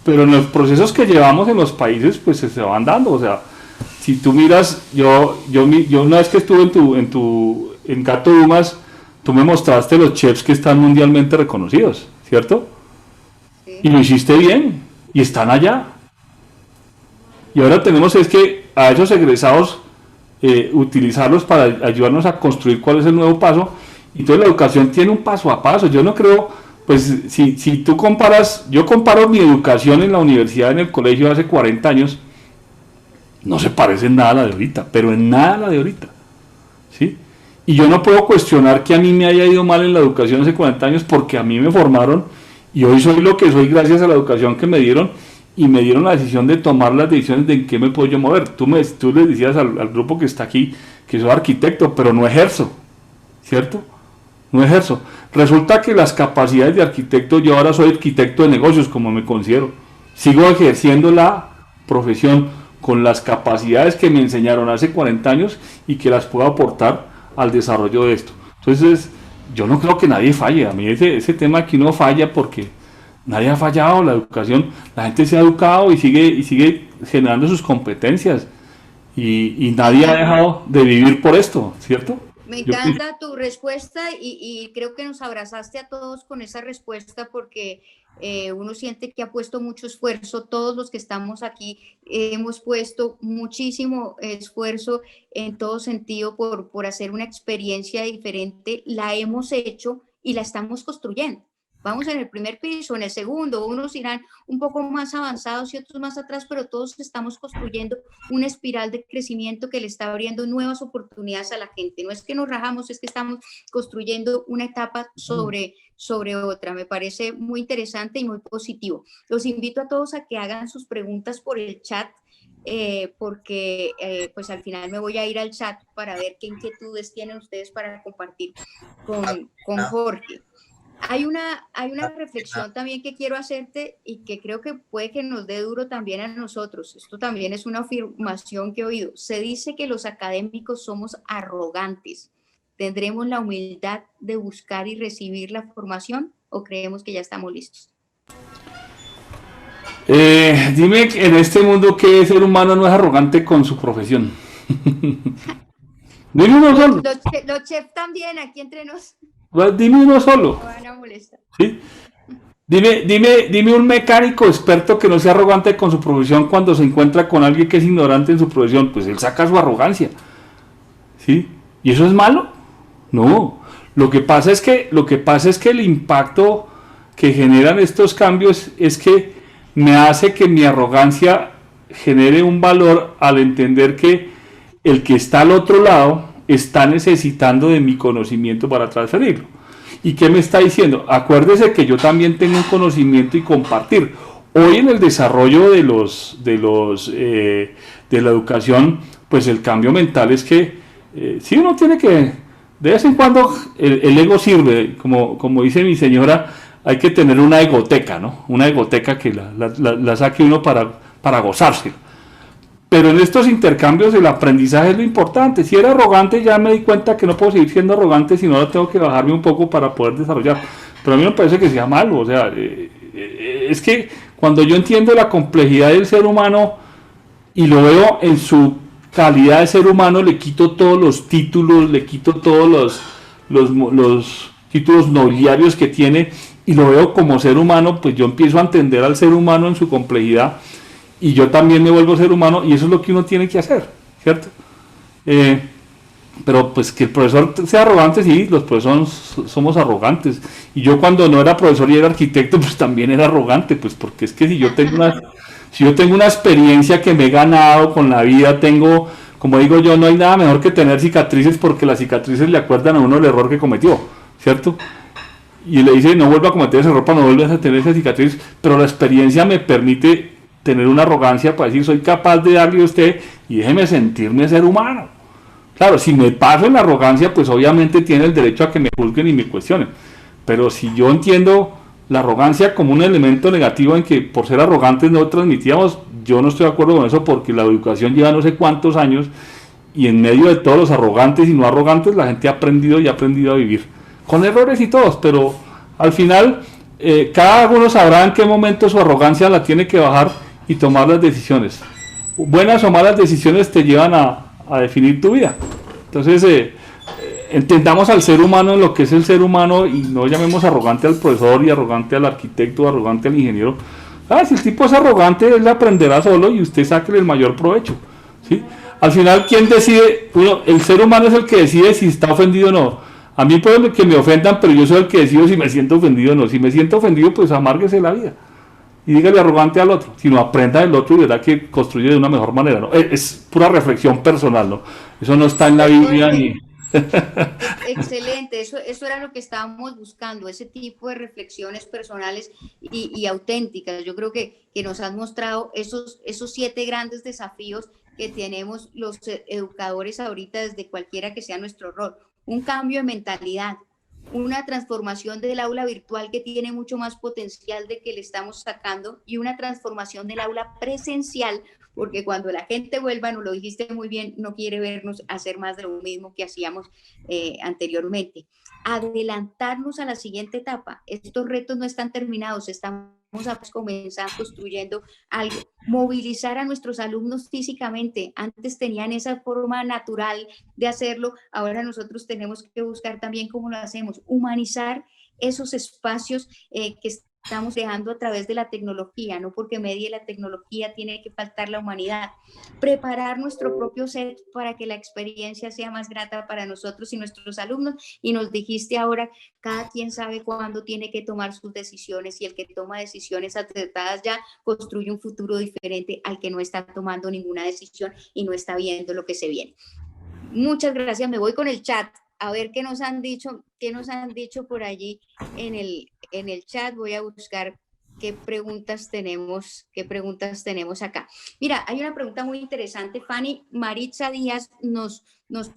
pero en los procesos que llevamos en los países pues se van dando. O sea, si tú miras, yo una vez que estuve en Gato Dumas, tú me mostraste los chefs que están mundialmente reconocidos, ¿cierto?
Sí.
Y lo hiciste bien, y están allá. Y ahora tenemos es que a esos egresados utilizarlos para ayudarnos a construir cuál es el nuevo paso. Entonces la educación tiene un paso a paso. Yo no creo, pues si tú comparas, yo comparo mi educación en la universidad, en el colegio hace 40 años, no se parece en nada a la de ahorita, pero en nada a la de ahorita, ¿sí? Y yo no puedo cuestionar que a mí me haya ido mal en la educación hace 40 años porque a mí me formaron y hoy soy lo que soy gracias a la educación que me dieron y me dieron la decisión de tomar las decisiones de en qué me puedo yo mover. Tú le decías al grupo que está aquí que soy arquitecto, pero no ejerzo, ¿cierto? No ejerzo. Resulta que las capacidades de arquitecto, yo ahora soy arquitecto de negocios, como me considero. Sigo ejerciendo la profesión con las capacidades que me enseñaron hace 40 años y que las puedo aportar al desarrollo de esto. Entonces, yo no creo que nadie falle. A mí ese tema aquí no falla porque nadie ha fallado. La educación, la gente se ha educado y sigue generando sus competencias. Y nadie ha dejado de vivir por esto, ¿cierto?
Me encanta tu respuesta y creo que nos abrazaste a todos con esa respuesta porque uno siente que ha puesto mucho esfuerzo. Todos los que estamos aquí hemos puesto muchísimo esfuerzo en todo sentido por hacer una experiencia diferente. La hemos hecho y la estamos construyendo. Vamos en el primer piso, en el segundo, unos irán un poco más avanzados y otros más atrás, pero todos estamos construyendo una espiral de crecimiento que le está abriendo nuevas oportunidades a la gente. No es que nos rajamos, es que estamos construyendo una etapa sobre otra. Me parece muy interesante y muy positivo. Los invito a todos a que hagan sus preguntas por el chat, porque pues al final me voy a ir al chat para ver qué inquietudes tienen ustedes para compartir con Jorge. Hay una reflexión también que quiero hacerte y que creo que puede que nos dé duro también a nosotros. Esto también es una afirmación que he oído. Se dice que los académicos somos arrogantes. ¿Tendremos la humildad de buscar y recibir la formación o creemos que ya estamos listos?
Dime en este mundo qué ser humano no es arrogante con su profesión. Dime uno solo.
Los chefs también, aquí entre nos.
Dime uno solo.
No van a molestar.
¿Sí? Dime un mecánico experto que no sea arrogante con su profesión cuando se encuentra con alguien que es ignorante en su profesión. Pues él saca su arrogancia. ¿Sí? ¿Y eso es malo? No. Lo que pasa es que el impacto que generan estos cambios es que me hace que mi arrogancia genere un valor al entender que el que está al otro lado está necesitando de mi conocimiento para transferirlo. ¿Y qué me está diciendo? Acuérdese que yo también tengo un conocimiento y compartir. Hoy en el desarrollo de la educación, pues el cambio mental es que sí uno tiene que, de vez en cuando el ego sirve, como dice mi señora, hay que tener una egoteca, ¿no? Una egoteca que la saque uno para gozárselo. Pero en estos intercambios el aprendizaje es lo importante. Si era arrogante, ya me di cuenta que no puedo seguir siendo arrogante, sino ahora tengo que bajarme un poco para poder desarrollar. Pero a mí me parece que sea malo. O sea, es que cuando yo entiendo la complejidad del ser humano y lo veo en su calidad de ser humano, le quito todos los títulos, le quito todos los títulos nobiliarios que tiene y lo veo como ser humano, pues yo empiezo a entender al ser humano en su complejidad. Y yo también me vuelvo ser humano y eso es lo que uno tiene que hacer, ¿cierto? Pero pues que el profesor sea arrogante, sí, los profesores somos arrogantes. Y yo cuando no era profesor y era arquitecto, pues también era arrogante, pues porque es que si yo tengo una experiencia que me he ganado con la vida, como digo yo, no hay nada mejor que tener cicatrices porque las cicatrices le acuerdan a uno el error que cometió, ¿cierto? Y le dice, no vuelva a cometer ese error para no volver a tener esa cicatriz, pero la experiencia me permite tener una arrogancia para decir soy capaz de darle a usted y déjeme sentirme ser humano. Claro, si me paso en la arrogancia, pues obviamente tiene el derecho a que me juzguen y me cuestionen. Pero si yo entiendo la arrogancia como un elemento negativo en que por ser arrogantes no transmitíamos. Yo no estoy de acuerdo con eso, porque la educación lleva no sé cuántos años y en medio de todos los arrogantes y no arrogantes la gente ha aprendido y ha aprendido a vivir, con errores y todos, pero al final cada uno sabrá en qué momento su arrogancia la tiene que bajar y tomar las decisiones. Buenas o malas decisiones te llevan a definir tu vida. Entonces entendamos al ser humano en lo que es el ser humano y no llamemos arrogante al profesor y arrogante al arquitecto, arrogante al ingeniero. Si el tipo es arrogante, él aprenderá solo y usted sáquele el mayor provecho, ¿sí? Al final, ¿quién decide? El ser humano es el que decide si está ofendido o no. A mí puede que me ofendan, pero yo soy el que decido si me siento ofendido o no. Si me siento ofendido, pues amárguese la vida y dígale arrogante al otro, sino aprenda del otro y verá que construye de una mejor manera, ¿no? Es pura reflexión personal, ¿no? Eso no está en la Biblia ni...
Excelente, eso era lo que estábamos buscando, ese tipo de reflexiones personales y auténticas. Yo creo que nos han mostrado esos 7 grandes desafíos que tenemos los educadores ahorita, desde cualquiera que sea nuestro rol. Un cambio de mentalidad, una transformación del aula virtual que tiene mucho más potencial de que le estamos sacando, y una transformación del aula presencial, porque cuando la gente vuelva, nos lo dijiste muy bien, no quiere vernos hacer más de lo mismo que hacíamos anteriormente. Adelantarnos a la siguiente etapa. Estos retos no están terminados, estamos a comenzar construyendo algo. Movilizar a nuestros alumnos físicamente. Antes tenían esa forma natural de hacerlo, ahora nosotros tenemos que buscar también cómo lo hacemos. Humanizar esos espacios que estamos dejando a través de la tecnología, no porque medie la tecnología tiene que faltar la humanidad. Preparar nuestro propio set para que la experiencia sea más grata para nosotros y nuestros alumnos. Y nos dijiste ahora, cada quien sabe cuándo tiene que tomar sus decisiones, y el que toma decisiones acertadas ya construye un futuro diferente al que no está tomando ninguna decisión y no está viendo lo que se viene. Muchas gracias, me voy con el chat. A ver qué nos han dicho por allí en el chat. Voy a buscar qué preguntas tenemos acá. Mira, hay una pregunta muy interesante. Fanny Maritza Díaz nos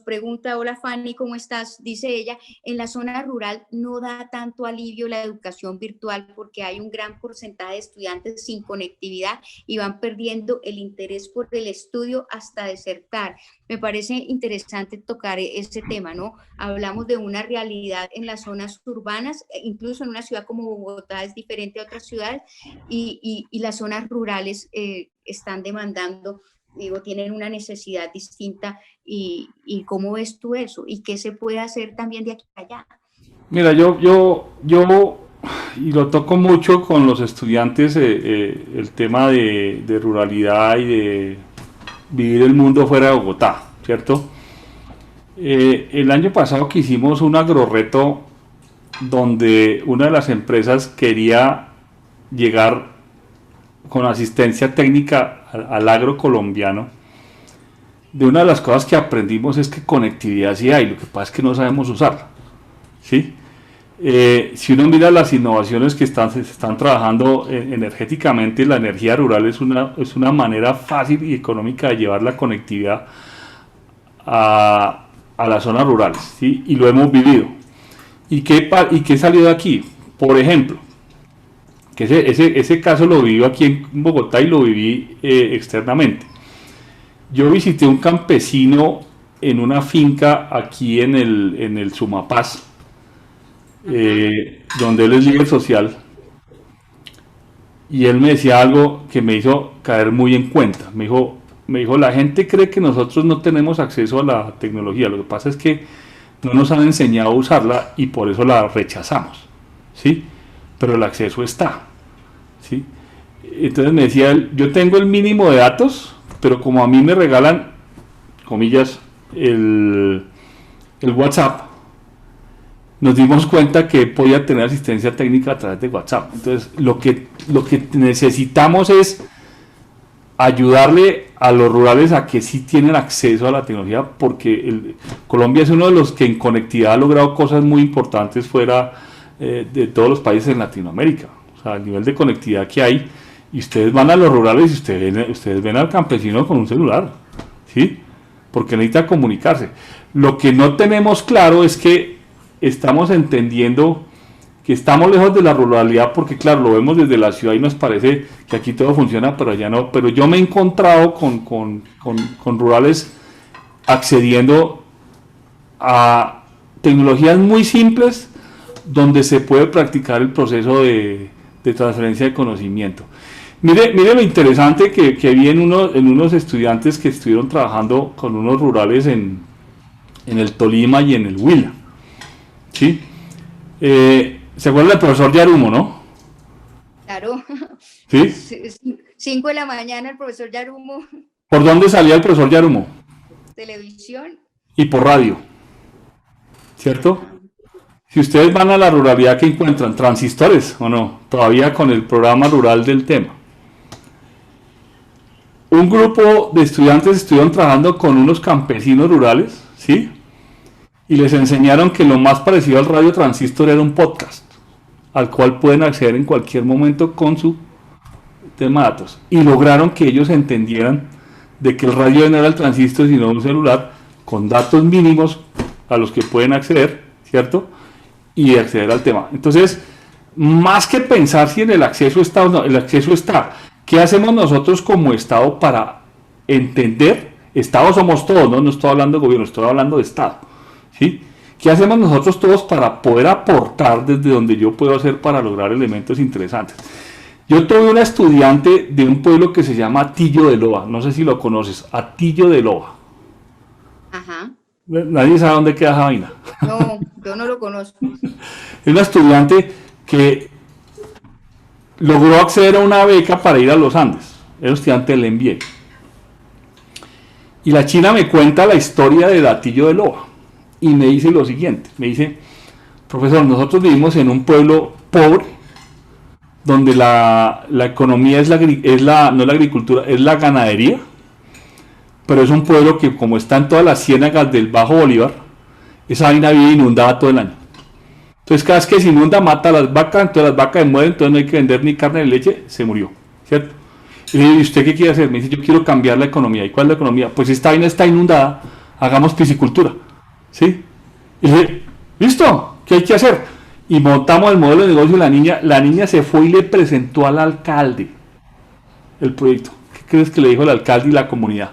pregunta: hola Fanny, ¿cómo estás? Dice ella, en la zona rural no da tanto alivio la educación virtual porque hay un gran porcentaje de estudiantes sin conectividad y van perdiendo el interés por el estudio hasta desertar. Me parece interesante tocar ese tema, ¿no? Hablamos de una realidad en las zonas urbanas, incluso en una ciudad como Bogotá es diferente a otras ciudades, y las zonas rurales están demandando, tienen una necesidad distinta. ¿Y cómo ves tú eso? ¿Y qué se puede hacer también de aquí a allá?
Mira, yo y lo toco mucho con los estudiantes, el tema de ruralidad y de vivir el mundo fuera de Bogotá, ¿cierto? El año pasado que hicimos un agrorreto donde una de las empresas quería llegar con asistencia técnica al agro colombiano. De una de las cosas que aprendimos es que conectividad sí hay, lo que pasa es que no sabemos usarla, ¿sí? Si uno mira las innovaciones que se están trabajando energéticamente, la energía rural es una manera fácil y económica de llevar la conectividad a las zonas rurales, ¿sí? Y lo hemos vivido. ¿Y qué salió de aquí? Por ejemplo, que ese caso lo viví aquí en Bogotá y lo viví externamente. Yo visité un campesino en una finca aquí en el Sumapaz, donde él es líder social, y él me decía algo que me hizo caer muy en cuenta. Me dijo, la gente cree que nosotros no tenemos acceso a la tecnología, lo que pasa es que no nos han enseñado a usarla y por eso la rechazamos, ¿sí? Pero el acceso está, ¿sí? Entonces me decía él, yo tengo el mínimo de datos, pero como a mí me regalan, comillas, el WhatsApp, nos dimos cuenta que podía tener asistencia técnica a través de WhatsApp. Entonces lo que necesitamos es ayudarle a los rurales a que sí tienen acceso a la tecnología, porque Colombia es uno de los que en conectividad ha logrado cosas muy importantes fuera de todos los países en Latinoamérica. O sea, el nivel de conectividad que hay, y ustedes van a los rurales y ustedes ven al campesino con un celular, ¿sí? Porque necesita comunicarse. Lo que no tenemos claro es que estamos entendiendo que estamos lejos de la ruralidad porque claro, lo vemos desde la ciudad y nos parece que aquí todo funciona, pero allá no. Pero yo me he encontrado con rurales accediendo a tecnologías muy simples donde se puede practicar el proceso de transferencia de conocimiento. Mire lo interesante que vi en unos estudiantes que estuvieron trabajando con unos rurales en el Tolima y en el Huila. ¿Sí? ¿Se acuerdan del profesor Yarumo, no?
Claro.
¿Sí?
5 de la mañana el profesor Yarumo.
¿Por dónde salía el profesor Yarumo?
Televisión.
Y por radio. ¿Cierto? Si ustedes van a la ruralidad, ¿qué encuentran? ¿Transistores o no? Todavía con el programa rural del tema. Un grupo de estudiantes estuvieron trabajando con unos campesinos rurales, ¿sí? Y les enseñaron que lo más parecido al radio transistor era un podcast, al cual pueden acceder en cualquier momento con su tema de datos. Y lograron que ellos entendieran de que el radio no era el transistor, sino un celular con datos mínimos a los que pueden acceder, ¿cierto? Y acceder al tema. Entonces, más que pensar si en el acceso está o no, el acceso está. ¿Qué hacemos nosotros como Estado para entender? Estado somos todos, no estoy hablando de gobierno, estoy hablando de Estado. ¿Sí? ¿Qué hacemos nosotros todos para poder aportar desde donde yo puedo hacer para lograr elementos interesantes? Yo tuve una estudiante de un pueblo que se llama Atillo de Loa, no sé si lo conoces, Atillo de Loa.
Ajá.
Nadie sabe dónde queda esa vaina.
No, yo no lo conozco.
Es una estudiante que logró acceder a una beca para ir a los Andes. Era estudiante del MBA. Y la china me cuenta la historia de Atillo de Loa. Y me dice lo siguiente. Me dice, profesor, nosotros vivimos en un pueblo pobre, donde la economía no es la agricultura, es la ganadería. Pero es un pueblo que como está en todas las ciénagas del Bajo Bolívar, esa vaina vive inundada todo el año. Entonces cada vez que se inunda mata a las vacas, entonces las vacas mueren, entonces no hay que vender ni carne ni leche, se murió, ¿cierto? Y le digo, ¿y usted qué quiere hacer? Me dice, yo quiero cambiar la economía. ¿Y cuál es la economía? Pues esta vaina está inundada, hagamos piscicultura, ¿sí? Y le dije, ¿listo? ¿Qué hay que hacer? Y montamos el modelo de negocio y la niña se fue y le presentó al alcalde el proyecto. ¿Qué crees que le dijo el alcalde y la comunidad?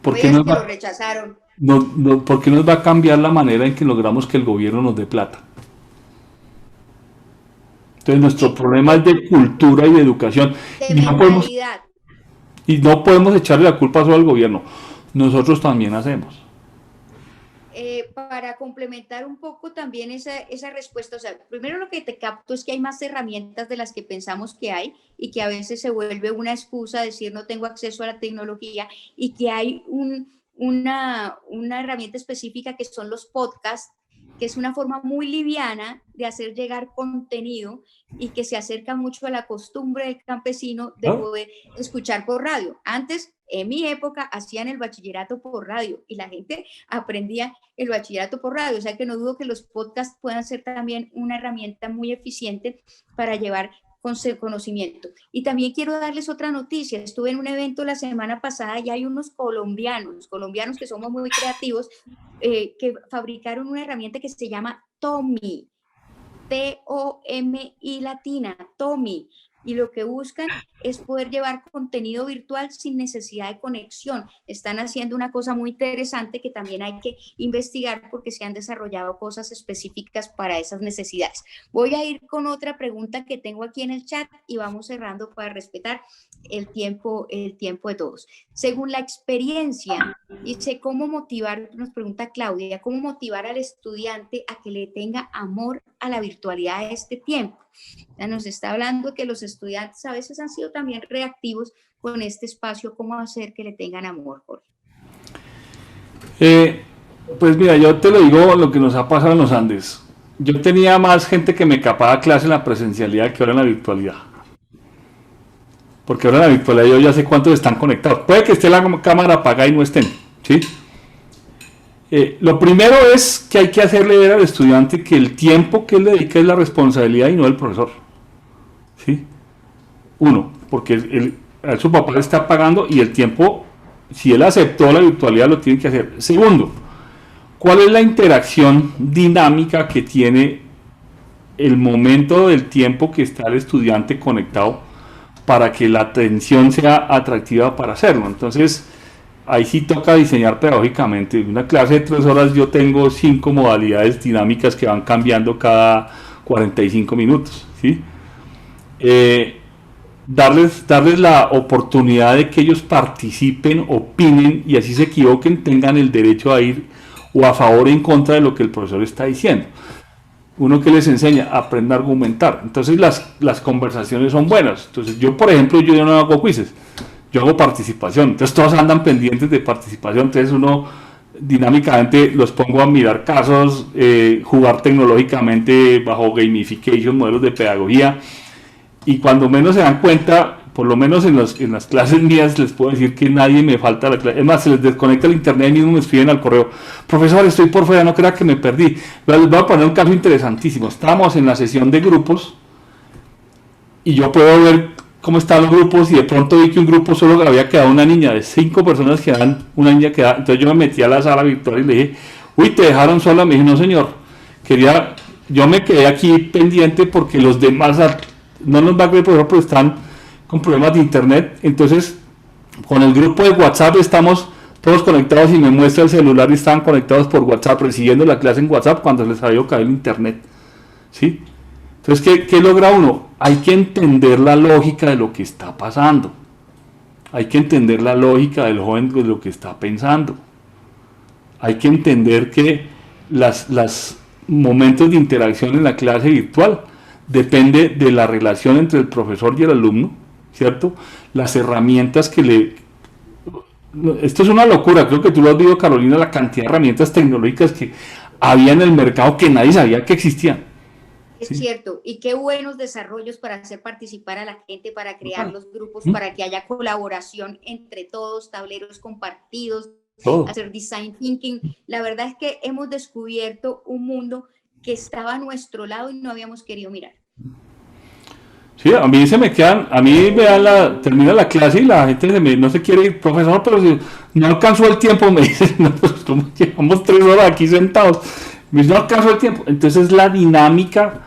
¿Por qué
Lo rechazaron.
¿Por qué nos va a cambiar la manera en que logramos que el gobierno nos dé plata? Entonces nuestro problema es de cultura y de educación. Y no podemos echarle la culpa solo al gobierno. Nosotros también hacemos.
Para complementar un poco también esa respuesta, o sea, primero lo que te capto es que hay más herramientas de las que pensamos que hay y que a veces se vuelve una excusa decir no tengo acceso a la tecnología y que hay una herramienta específica que son los podcasts, que es una forma muy liviana de hacer llegar contenido y que se acerca mucho a la costumbre del campesino de poder escuchar por radio. Antes, en mi época, hacían el bachillerato por radio y la gente aprendía el bachillerato por radio. O sea que no dudo que los podcasts puedan ser también una herramienta muy eficiente para llevar conocimiento. Y también quiero darles otra noticia. Estuve en un evento la semana pasada y hay unos colombianos que somos muy creativos, que fabricaron una herramienta que se llama Tomi, T-O-M-I latina, Tomi. Y lo que buscan es poder llevar contenido virtual sin necesidad de conexión. Están haciendo una cosa muy interesante que también hay que investigar porque se han desarrollado cosas específicas para esas necesidades. Voy a ir con otra pregunta que tengo aquí en el chat y vamos cerrando para respetar el tiempo de todos. Según la experiencia, dice cómo motivar, nos pregunta Claudia, cómo motivar al estudiante a que le tenga amor a la virtualidad de este tiempo. Ya nos está hablando que los estudiantes a veces han sido también reactivos con este espacio. ¿Cómo hacer que le tengan amor, Jorge?
Pues mira, yo te lo digo lo que nos ha pasado en los Andes. Yo tenía más gente que me capaba clase en la presencialidad que ahora en la virtualidad. Porque ahora en la virtualidad yo ya sé cuántos están conectados. Puede que esté la cámara apagada y no estén, ¿sí? Lo primero es que hay que hacerle ver al estudiante que el tiempo que él dedica es la responsabilidad y no del profesor. ¿Sí? Uno, porque su papá le está pagando y el tiempo, si él aceptó la virtualidad, lo tiene que hacer. Segundo, ¿cuál es la interacción dinámica que tiene el momento del tiempo que está el estudiante conectado para que la atención sea atractiva para hacerlo? Entonces, ahí sí toca diseñar pedagógicamente. En una clase de 3 horas yo tengo 5 modalidades dinámicas que van cambiando cada 45 minutos, ¿sí? Darles la oportunidad de que ellos participen, opinen y así se equivoquen, tengan el derecho a ir o a favor o en contra de lo que el profesor está diciendo. Uno que les enseña, aprenda a argumentar. Entonces las conversaciones son buenas. Entonces yo, por ejemplo, yo no hago quizzes, yo hago participación. Entonces todos andan pendientes de participación. Entonces uno dinámicamente los pongo a mirar casos, jugar tecnológicamente bajo gamification, modelos de pedagogía. Y cuando menos se dan cuenta, por lo menos en las clases mías, les puedo decir que nadie me falta la clase. Es más, se les desconecta el internet y mismo me escriben al correo: profesor, estoy por fuera, no crea que me perdí. Les voy a poner un caso interesantísimo. Estábamos en la sesión de grupos y yo puedo ver cómo están los grupos y de pronto vi que un grupo solo había quedado una niña, de 5 personas quedaban una niña quedada. Entonces yo me metí a la sala virtual y le dije: uy, ¿te dejaron sola? Me dije: no, señor, yo me quedé aquí pendiente porque los demás no nos va a creer, profesor, pero están con problemas de internet. Entonces con el grupo de WhatsApp estamos todos conectados y me muestra el celular y estaban conectados por WhatsApp recibiendo la clase en WhatsApp cuando les había caído el internet, ¿sí? Entonces, ¿qué logra uno? Hay que entender la lógica de lo que está pasando, hay que entender la lógica del joven de lo que está pensando, hay que entender que los momentos de interacción en la clase virtual depende de la relación entre el profesor y el alumno, ¿cierto? Las herramientas esto es una locura, creo que tú lo has visto, Carolina, la cantidad de herramientas tecnológicas que había en el mercado que nadie sabía que existían.
Es cierto, y qué buenos desarrollos para hacer participar a la gente, para crear los grupos, para que haya colaboración entre todos, tableros compartidos, hacer design thinking. La verdad es que hemos descubierto un mundo que estaba a nuestro lado y no habíamos querido mirar.
Sí, a mí termina la clase y la gente no se quiere ir, profesor, pero si no alcanzó el tiempo, me dicen: no, pues como llevamos 3 horas aquí sentados, no alcanzó el tiempo. Entonces la dinámica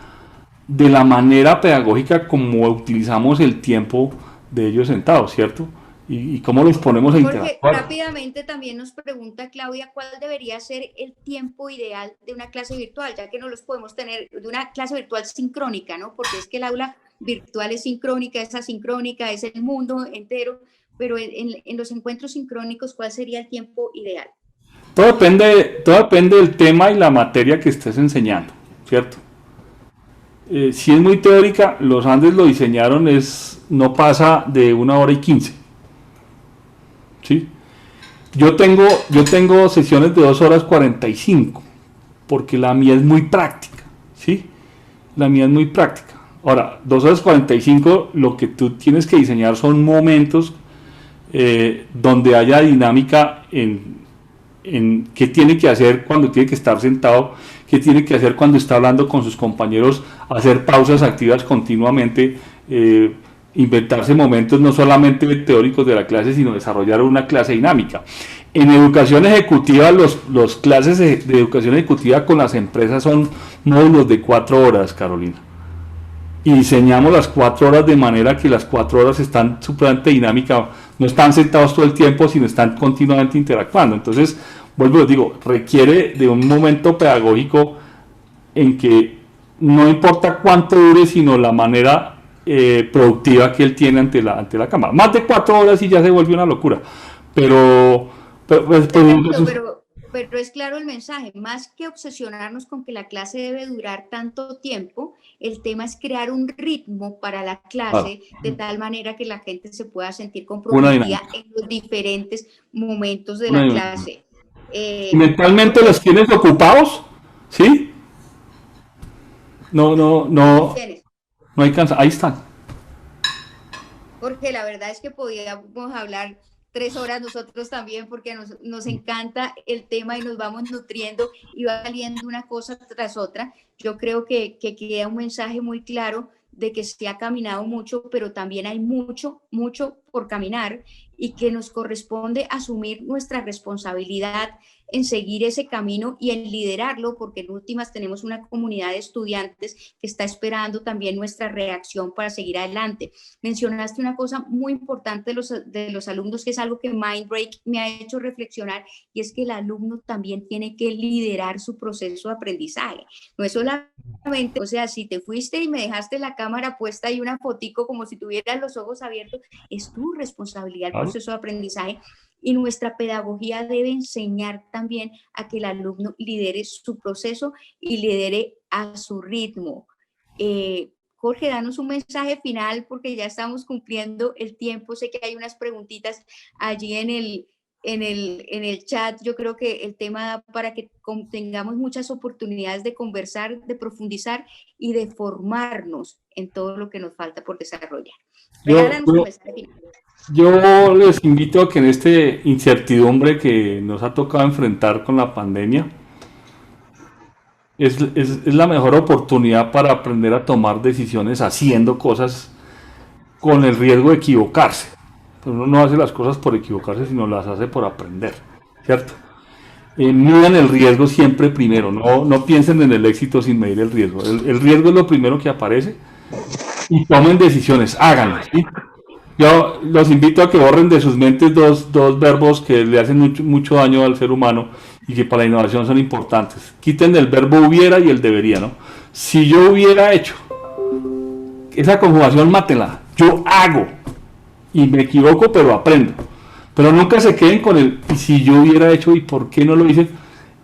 de la manera pedagógica como utilizamos el tiempo de ellos sentados, ¿cierto? Y cómo los ponemos a interactuar.
Rápidamente también nos pregunta Claudia: ¿cuál debería ser el tiempo ideal de una clase virtual? Ya que no los podemos tener de una clase virtual sincrónica, ¿no? Porque es que el aula virtual es sincrónica, es asincrónica, es el mundo entero, pero en los encuentros sincrónicos, ¿cuál sería el tiempo ideal?
Todo depende del tema y la materia que estés enseñando, ¿cierto? Si es muy teórica, los Andes lo diseñaron, no pasa de 1 hora y 15. ¿Sí? Yo tengo sesiones de 2 horas 45, porque la mía es muy práctica, ¿sí? La mía es muy práctica. Ahora, 2 horas 45, lo que tú tienes que diseñar son momentos donde haya dinámica en qué tiene que hacer cuando tiene que estar sentado, qué tiene que hacer cuando está hablando con sus compañeros, hacer pausas activas continuamente, inventarse momentos no solamente teóricos de la clase, sino desarrollar una clase dinámica. En educación ejecutiva, los clases de educación ejecutiva con las empresas son módulos de 4 horas, Carolina. Y diseñamos las 4 horas de manera que las 4 horas están supremamente dinámicas, no están sentados todo el tiempo, sino están continuamente interactuando. Entonces, vuelvo y les digo, requiere de un momento pedagógico en que no importa cuánto dure, sino la manera productiva que él tiene ante la cámara. Más de 4 horas y ya se vuelve una locura. Pero
es claro el mensaje: más que obsesionarnos con que la clase debe durar tanto tiempo, el tema es crear un ritmo para la clase, de tal manera que la gente se pueda sentir comprometida en los diferentes momentos de la clase.
¿Mentalmente los tienes ocupados? ¿Sí? No hay cansancio. Ahí están.
Porque la verdad es que podíamos hablar 3 horas nosotros también, porque nos encanta el tema y nos vamos nutriendo y va saliendo una cosa tras otra. Yo creo que queda un mensaje muy claro de que se ha caminado mucho, pero también hay mucho por caminar y que nos corresponde asumir nuestra responsabilidad en seguir ese camino y en liderarlo, porque en últimas tenemos una comunidad de estudiantes que está esperando también nuestra reacción para seguir adelante. Mencionaste una cosa muy importante de los alumnos, que es algo que Mindbreak me ha hecho reflexionar, y es que el alumno también tiene que liderar su proceso de aprendizaje. No es solamente, o sea, si te fuiste y me dejaste la cámara puesta y una fotico como si tuvieras los ojos abiertos, es tu responsabilidad el proceso de aprendizaje. Y nuestra pedagogía debe enseñar también a que el alumno lidere su proceso y lidere a su ritmo. Jorge, danos un mensaje final porque ya estamos cumpliendo el tiempo. Sé que hay unas preguntitas allí en el chat. Yo creo que el tema da para que tengamos muchas oportunidades de conversar, de profundizar y de formarnos en todo lo que nos falta por desarrollar. Regálanos un mensaje final.
Yo les invito a que en esta incertidumbre que nos ha tocado enfrentar con la pandemia, es la mejor oportunidad para aprender a tomar decisiones haciendo cosas con el riesgo de equivocarse. Pero uno no hace las cosas por equivocarse, sino las hace por aprender, ¿cierto? Midan el riesgo siempre primero, no piensen en el éxito sin medir el riesgo. El riesgo es lo primero que aparece y tomen decisiones, háganlo, ¿sí? Yo los invito a que borren de sus mentes dos verbos que le hacen mucho daño al ser humano y que para la innovación son importantes. Quiten el verbo hubiera y el debería, ¿no? Si yo hubiera hecho, esa conjugación mátenla. Yo hago y me equivoco, pero aprendo. Pero nunca se queden con el y si yo hubiera hecho y por qué no lo hice.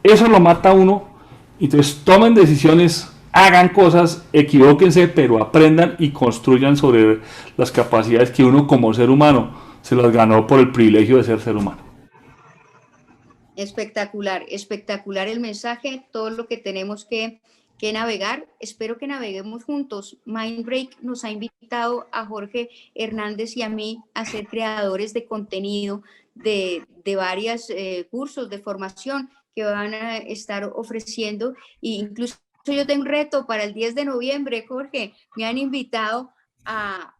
Eso lo mata a uno. Entonces tomen decisiones, hagan cosas, equivóquense, pero aprendan y construyan sobre las capacidades que uno como ser humano se las ganó por el privilegio de ser humano.
Espectacular, espectacular el mensaje, todo lo que tenemos que navegar. Espero que naveguemos juntos. Mindbreak nos ha invitado a Jorge Hernández y a mí a ser creadores de contenido de varios cursos de formación que van a estar ofreciendo, e incluso yo tengo un reto para el 10 de noviembre, Jorge. Me han invitado a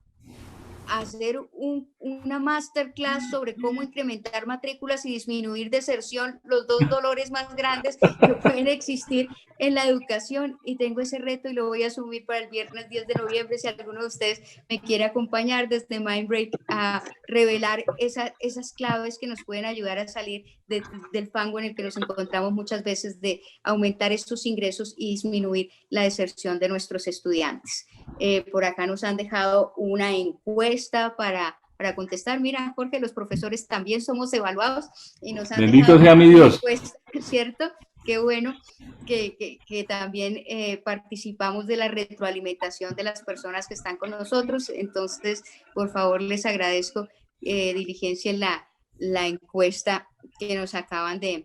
hacer una masterclass sobre cómo incrementar matrículas y disminuir deserción, los dos dolores más grandes que pueden existir en la educación, y tengo ese reto y lo voy a asumir para el viernes 10 de noviembre. Si alguno de ustedes me quiere acompañar desde Mindbreak a revelar esas claves que nos pueden ayudar a salir del fango en el que nos encontramos muchas veces, de aumentar estos ingresos y disminuir la deserción de nuestros estudiantes. Por acá nos han dejado una encuesta para contestar. Mira, Jorge, los profesores también somos evaluados y nos han
Bendito
dejado
sea mi Dios.
encuesta, ¿cierto? Qué bueno que también participamos de la retroalimentación de las personas que están con nosotros. Entonces, por favor, les agradezco diligencia en la encuesta que nos acaban de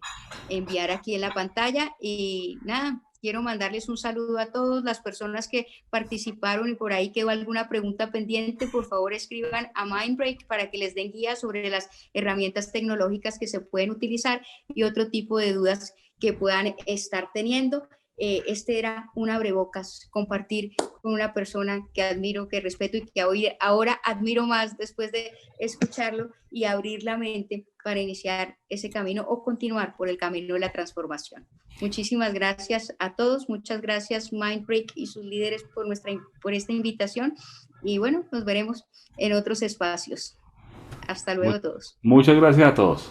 enviar aquí en la pantalla. Y nada, quiero mandarles un saludo a todas las personas que participaron, y por ahí quedó alguna pregunta pendiente, por favor escriban a Mindbreak para que les den guía sobre las herramientas tecnológicas que se pueden utilizar y otro tipo de dudas que puedan estar teniendo. Este era un abrebocas, compartir con una persona que admiro, que respeto y que ahora admiro más después de escucharlo, y abrir la mente para iniciar ese camino o continuar por el camino de la transformación. Muchísimas gracias a todos, muchas gracias Mindbreak y sus líderes por esta invitación, y bueno, nos veremos en otros espacios. Hasta luego a todos.
Muchas gracias a todos.